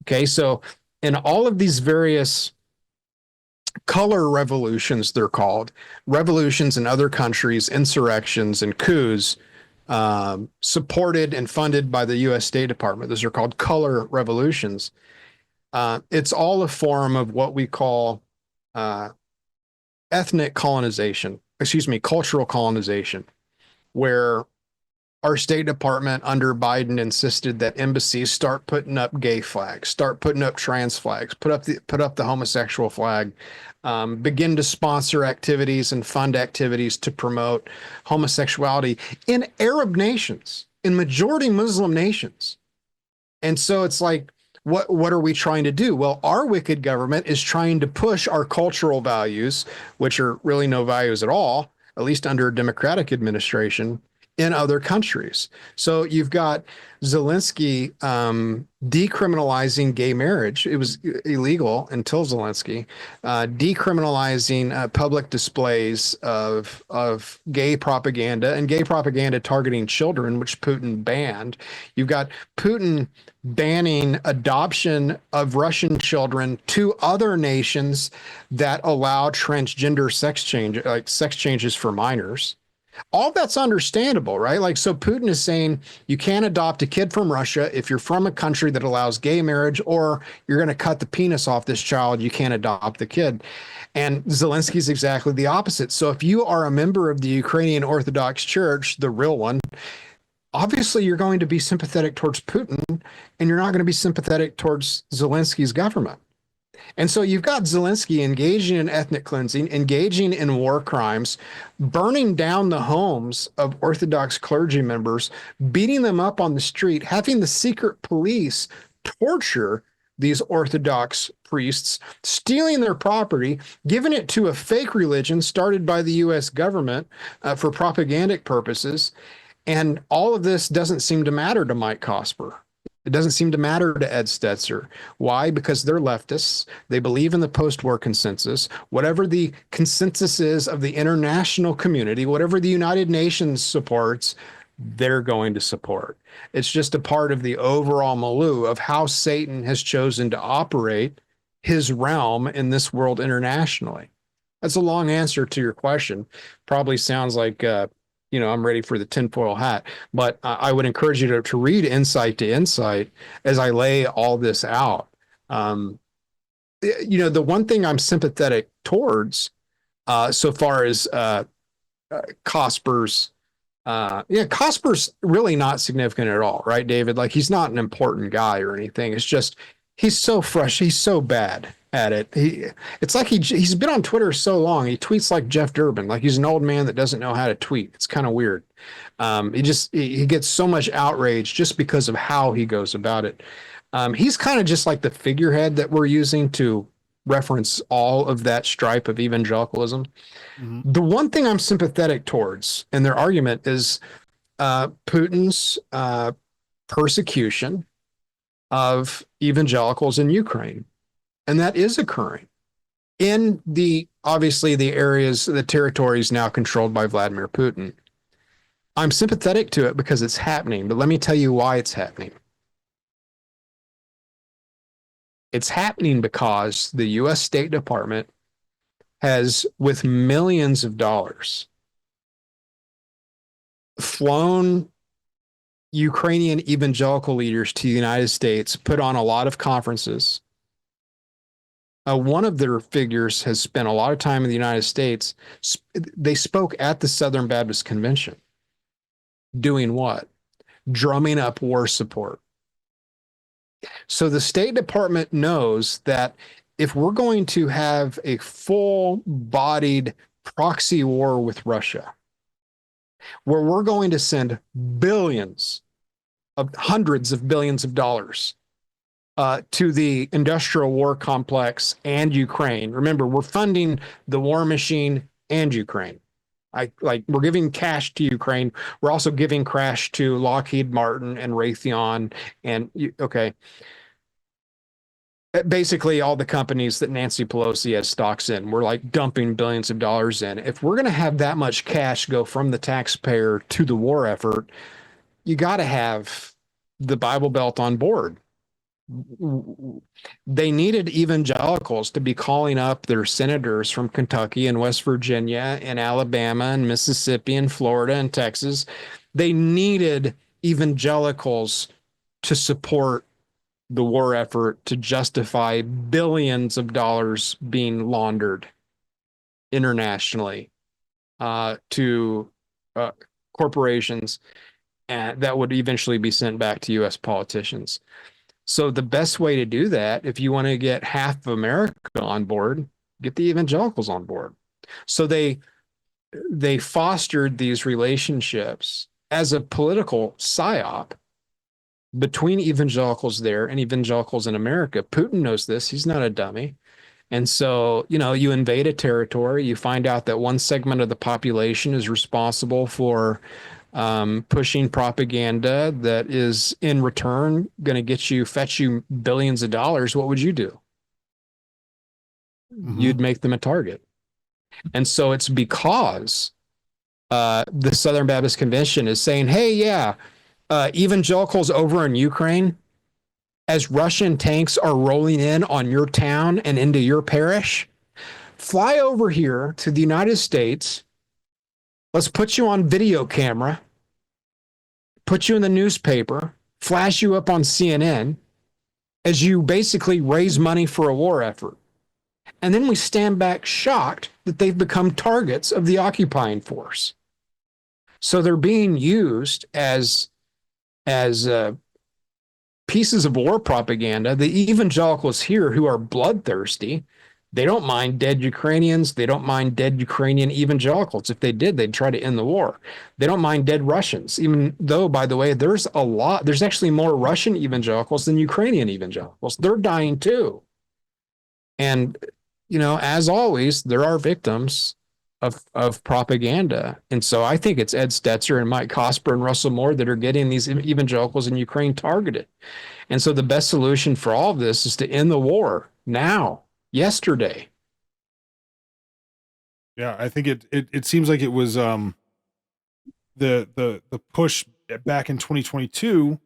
Okay, so in all of these various color revolutions, they're called, revolutions in other countries, insurrections and coups, supported and funded by the U.S. State Department. Those are called color revolutions. It's all a form of what we call ethnic colonization, cultural colonization, where our State Department under Biden insisted that embassies start putting up gay flags, start putting up trans flags, put up the homosexual flag, begin to sponsor activities and fund activities to promote homosexuality in Arab nations, in majority Muslim nations. And so it's like, what are we trying to do? Well, our wicked government is trying to push our cultural values, which are really no values at all, at least under a Democratic administration, in other countries. So you've got Zelensky decriminalizing gay marriage. It was illegal until Zelensky, decriminalizing public displays of gay propaganda, and gay propaganda targeting children, which Putin banned. You've got Putin banning adoption of Russian children to other nations that allow transgender sex changes for minors. All that's understandable, right? Like, so Putin is saying you can't adopt a kid from Russia if you're from a country that allows gay marriage, or you're going to cut the penis off this child. You can't adopt the kid. And Zelensky's exactly the opposite. So if you are a member of the Ukrainian Orthodox Church, the real one, obviously you're going to be sympathetic towards Putin, and you're not going to be sympathetic towards Zelensky's government. And so you've got Zelensky engaging in ethnic cleansing, engaging in war crimes, burning down the homes of Orthodox clergy members, beating them up on the street, having the secret police torture these Orthodox priests, stealing their property, giving it to a fake religion started by the U.S. government for propagandic purposes. And all of this doesn't seem to matter to Mike Cosper. It doesn't seem to matter to Ed Stetzer. Why? Because they're leftists. They believe in the post-war consensus. Whatever the consensus is of the international community, whatever the United Nations supports, they're going to support. It's just a part of the overall milieu of how Satan has chosen to operate his realm in this world internationally. That's a long answer to your question. Probably sounds like I'm ready for the tinfoil hat, but I would encourage you to read Insight to Insight as I lay all this out. The one thing I'm sympathetic towards so far as Cosper's, Cosper's really not significant at all, right, David? Like, he's not an important guy or anything. It's just, he's so fresh. He's so bad at it. It's like he's been on Twitter so long. He tweets like Jeff Durbin, like he's an old man that doesn't know how to tweet. It's kind of weird. He gets so much outrage just because of how he goes about it. He's kind of just like the figurehead that we're using to reference all of that stripe of evangelicalism. Mhm. The one thing I'm sympathetic towards in their argument is Putin's persecution of evangelicals in Ukraine. And that is occurring in obviously the areas, the territories now controlled by Vladimir Putin. I'm sympathetic to it because it's happening, but let me tell you why it's happening. It's happening because the U.S. State Department has, with millions of dollars, flown Ukrainian evangelical leaders to the United States, put on a lot of conferences. One of their figures has spent a lot of time in the United States. They spoke at the Southern Baptist Convention. Doing what? Drumming up war support. So the State Department knows that if we're going to have a full-bodied proxy war with Russia, where we're going to send hundreds of billions of dollars to the industrial war complex and Ukraine. Remember, we're funding the war machine and Ukraine. We're giving cash to Ukraine. We're also giving cash to Lockheed Martin and Raytheon basically all the companies that Nancy Pelosi has stocks in. We're like dumping billions of dollars in. If we're going to have that much cash go from the taxpayer to the war effort, you got to have the Bible Belt on board. They needed evangelicals to be calling up their senators from Kentucky and West Virginia and Alabama and Mississippi and Florida and Texas. They needed evangelicals to support the war effort, to justify billions of dollars being laundered internationally to corporations that would eventually be sent back to U.S. politicians. So the best way to do that, if you want to get half of America on board, get the evangelicals on board. So they fostered these relationships as a political psyop between evangelicals there and evangelicals in America. Putin knows this. He's not a dummy. And so, you invade a territory, you find out that one segment of the population is responsible for pushing propaganda that is in return going to fetch you billions of dollars. What would you do? Mhm. You'd make them a target. And so it's because the Southern Baptist Convention is saying, hey, yeah, evangelicals over in Ukraine, as Russian tanks are rolling in on your town and into your parish, fly over here to the United States. Let's put you on video camera, put you in the newspaper, flash you up on CNN as you basically raise money for a war effort. And then we stand back shocked that they've become targets of the occupying force. So they're being used as pieces of war propaganda. The evangelicals here who are bloodthirsty, they don't mind dead Ukrainians. They don't mind dead Ukrainian evangelicals. If they did, they'd try to end the war. They don't mind dead Russians, even though, by the way, there's actually more Russian evangelicals than Ukrainian evangelicals. They're dying too. And, as always, there are victims of propaganda. And so I think it's Ed Stetzer and Mike Cosper and Russell Moore that are getting these evangelicals in Ukraine targeted. And so the best solution for all of this is to end the war now, yesterday. Yeah, I think it seems like it was the push back in 2022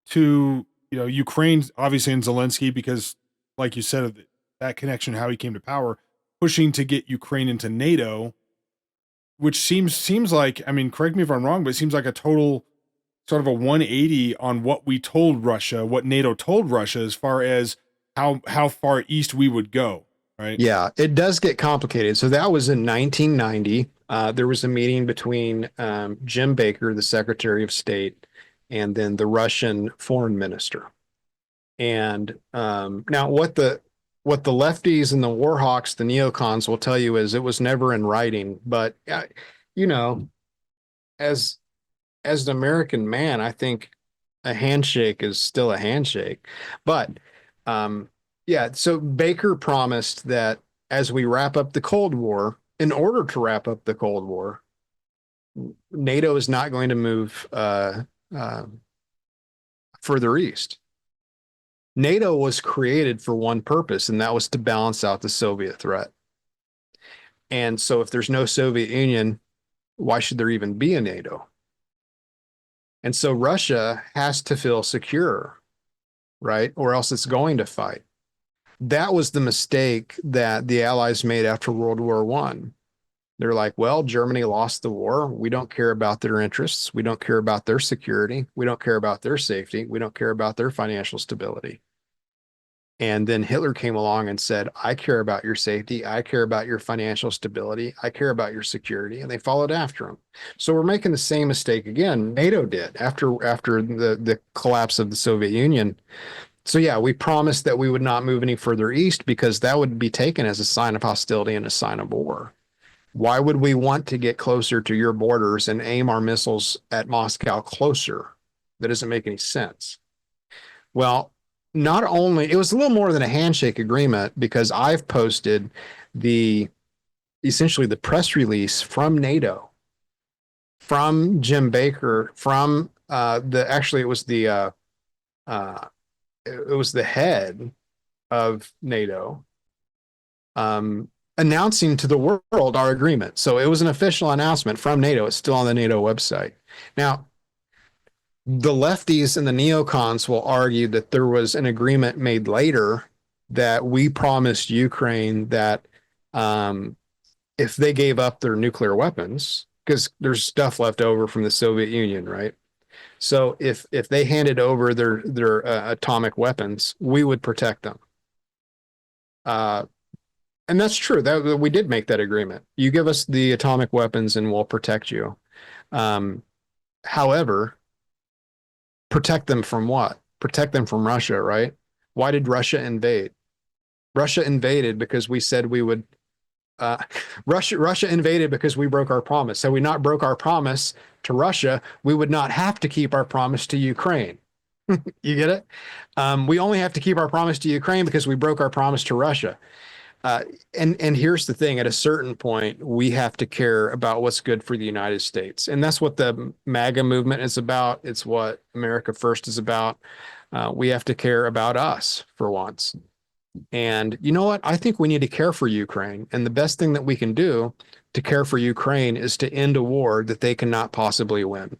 to Ukraine, obviously, and Zelensky, because like you said, that connection, how he came to power, pushing to get Ukraine into NATO, which seems like, I mean, correct me if I'm wrong, but it seems like a total sort of a 180 on what we told Russia, what NATO told Russia, as far as how far east we would go, right? Yeah, it does get complicated. So that was in 1990. There was a meeting between Jim Baker, the Secretary of State, and then the Russian foreign minister. And now what the lefties and the war hawks, the neocons, will tell you is it was never in writing. But, as an American man, I think a handshake is still a handshake. But yeah, so Baker promised that as we wrap up the Cold War, in order to wrap up the Cold War, NATO is not going to move uh, further east. NATO was created for one purpose, and that was to balance out the Soviet threat. And so if there's no Soviet Union, why should there even be a NATO? And so Russia has to feel secure, right? Or else it's going to fight. That was the mistake that the Allies made after World War One. They're like, well, Germany lost the war. We don't care about their interests. We don't care about their security. We don't care about their safety. We don't care about their financial stability. And then Hitler came along and said, I care about your safety. I care about your financial stability. I care about your security. And they followed after him. So we're making the same mistake again. NATO did after the collapse of the Soviet Union. So yeah, we promised that we would not move any further east because that would be taken as a sign of hostility and a sign of war. Why would we want to get closer to your borders and aim our missiles at Moscow closer? That doesn't make any sense. Well, not only, it was a little more than a handshake agreement because I've posted essentially the press release from NATO, from Jim Baker, from it was the head of NATO, announcing to the world our agreement. So it was an official announcement from NATO. It's still on the NATO website. Now, the lefties and the neocons will argue that there was an agreement made later that we promised Ukraine that if they gave up their nuclear weapons, because there's stuff left over from the Soviet Union, right? So if they handed over their atomic weapons, we would protect them. And that's true. That we did make that agreement. You give us the atomic weapons and we'll protect you. However, protect them from what? Protect them from Russia, right? Why did Russia invade? Russia invaded because we said we would. Russia invaded because we broke our promise. Had we not broke our promise to Russia, we would not have to keep our promise to Ukraine. You get it? We only have to keep our promise to Ukraine because we broke our promise to Russia. And here's the thing, at a certain point, we have to care about what's good for the United States. And that's what the MAGA movement is about. It's what America First is about. We have to care about us for once. And you know what? I think we need to care for Ukraine. And the best thing that we can do to care for Ukraine is to end a war that they cannot possibly win.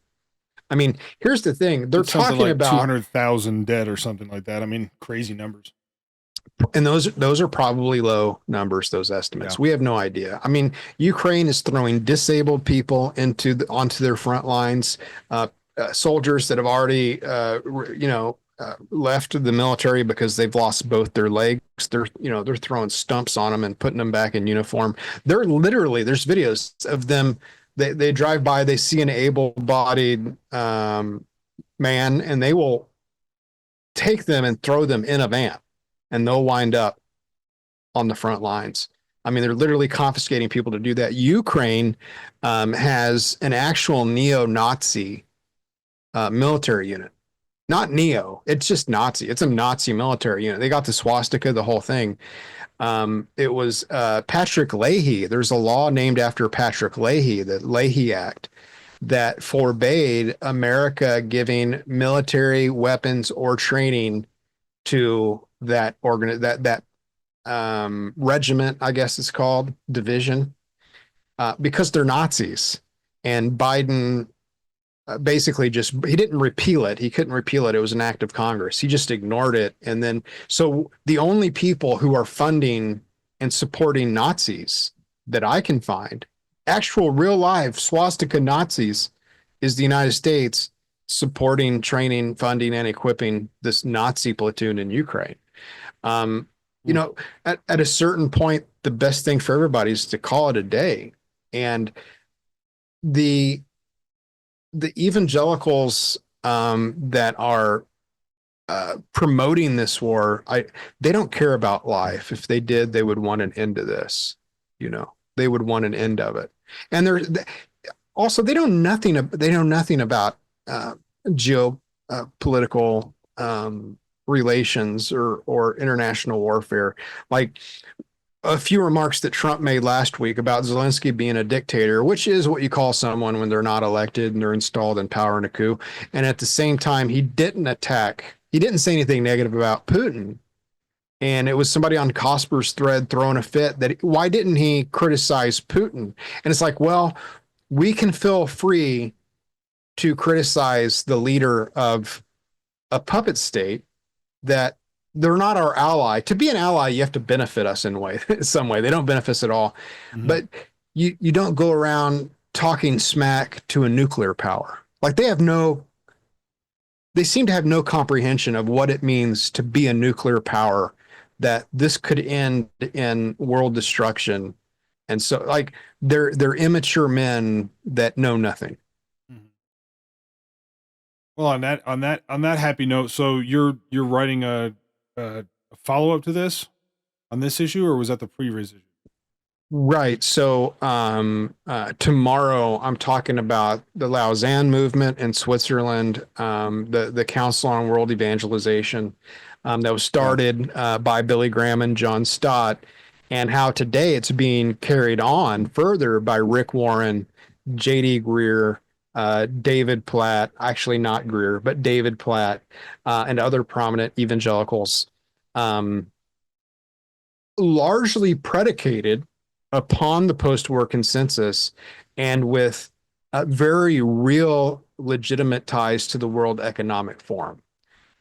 I mean, here's the thing. They're talking like about 200,000 dead or something like that. I mean, crazy numbers. And those are probably low numbers, those estimates. Yeah. We have no idea. I mean, Ukraine is throwing disabled people onto their front lines, soldiers that have already, left the military because they've lost both their legs. They're throwing stumps on them and putting them back in uniform. They're literally, there's videos of them. They drive by, they see an able-bodied man, and they will take them and throw them in a van. And they'll wind up on the front lines. I mean, they're literally confiscating people to do that. Ukraine has an actual neo-Nazi military unit. Not neo, it's just Nazi. It's a Nazi military unit. They got the swastika, the whole thing. It was Patrick Leahy. There's a law named after Patrick Leahy, the Leahy Act, that forbade America giving military weapons or training to that regiment, I guess it's called, division, because they're Nazis. And Biden basically he didn't repeal it. He couldn't repeal it. It was an act of Congress. He just ignored it. And then, so the only people who are funding and supporting Nazis that I can find, actual real life swastika Nazis, is the United States supporting, training, funding, and equipping this Nazi platoon in Ukraine. At a certain point, the best thing for everybody is to call it a day. And the evangelicals that are promoting this war, they don't care about life. If they did, they would want an end to this. They would want an end of it. And they know nothing about political relations or international warfare. Like a few remarks that Trump made last week about Zelensky being a dictator, which is what you call someone when they're not elected and they're installed in power in a coup. And at the same time, he didn't say anything negative about Putin. And it was somebody on Cosper's thread throwing a fit that why didn't he criticize Putin? And it's like, well, we can feel free to criticize the leader of a puppet state that they're not our ally. To be an ally, you have to benefit us in some way. They don't benefit us at all. Mm-hmm. But you don't go around talking smack to a nuclear power. Like they seem to have no comprehension of what it means to be a nuclear power, that this could end in world destruction. And so like they're immature men that know nothing. Well, on that happy note, so you're writing a follow-up to this on this issue, or was that the previous issue? Right. So tomorrow I'm talking about the Lausanne movement in Switzerland, the Council on World Evangelization that was started by Billy Graham and John Stott, and how today it's being carried on further by Rick Warren, J.D. Greer, David Platt, actually not Greer, but David Platt, and other prominent evangelicals, largely predicated upon the post-war consensus and with very real legitimate ties to the World Economic Forum.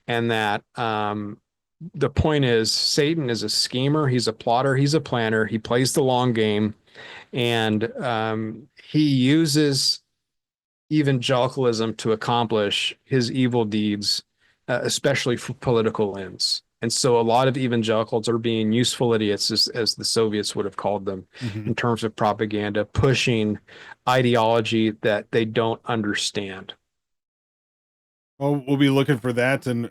And that the point is Satan is a schemer, he's a plotter, he's a planner, he plays the long game, and he uses evangelicalism to accomplish his evil deeds, especially for political ends. And so a lot of evangelicals are being useful idiots, as the Soviets would have called them, in terms of propaganda, pushing ideology that they don't understand. Well, we'll be looking for that. And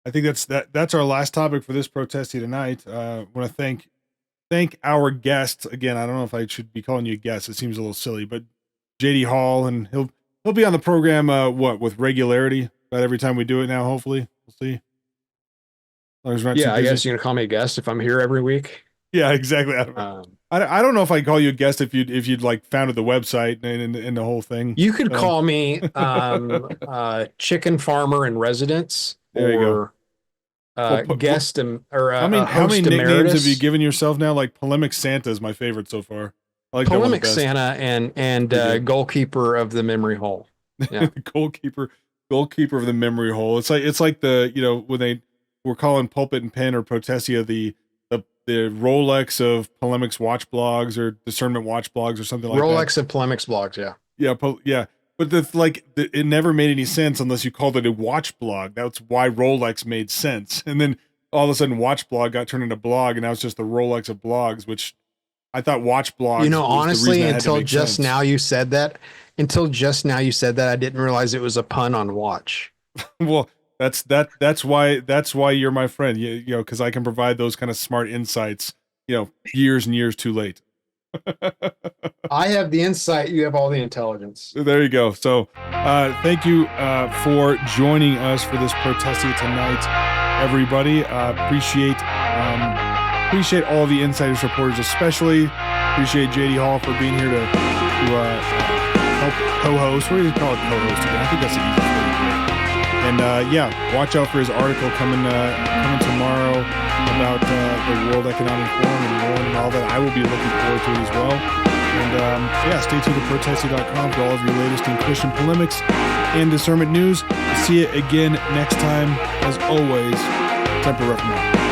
I think that's our last topic for this Protestia Tonight. I want to thank our guests again. I don't know if I should be calling you a guest. It seems a little silly, but JD Hall, and he'll be on the program, with regularity about every time we do it now, hopefully. We'll see. Yeah, I guess you're gonna call me a guest if I'm here every week. Yeah, exactly. I don't know if I call you a guest if you'd like founded the website and the whole thing. You could call me chicken farmer in residence, there you go. Guest or how many nicknames have you given yourself now? Like Polemic Santa is my favorite so far. I like Polemic Santa and goalkeeper of the memory hole. Yeah. goalkeeper of the memory hole. It's like the when we're calling Pulpit and Pen or Protestia the Rolex of polemics watch blogs or discernment watch blogs or something like that. Rolex of polemics blogs, yeah. Yeah. But it never made any sense unless you called it a watch blog. That's why Rolex made sense. And then all of a sudden watch blog got turned into blog, and now it's just the Rolex of blogs, which I thought watch blogs. Honestly, until just now you said that, I didn't realize it was a pun on watch. Well, that's why you're my friend. Because I can provide those kind of smart insights, years and years too late. I have the insight, you have all the intelligence. There you go. So thank you for joining us for this Protestia Tonight, everybody. Appreciate all the insider supporters, especially appreciate JD Hall for being here to help co-host. What do you call it, co-host again? I think that's the easiest way to do it. And watch out for his article coming tomorrow about the World Economic Forum and all that. I will be looking forward to it as well. And stay tuned to protestia.com for all of your latest in Christian polemics and discernment news. See you again next time. As always, Semper Reformanda.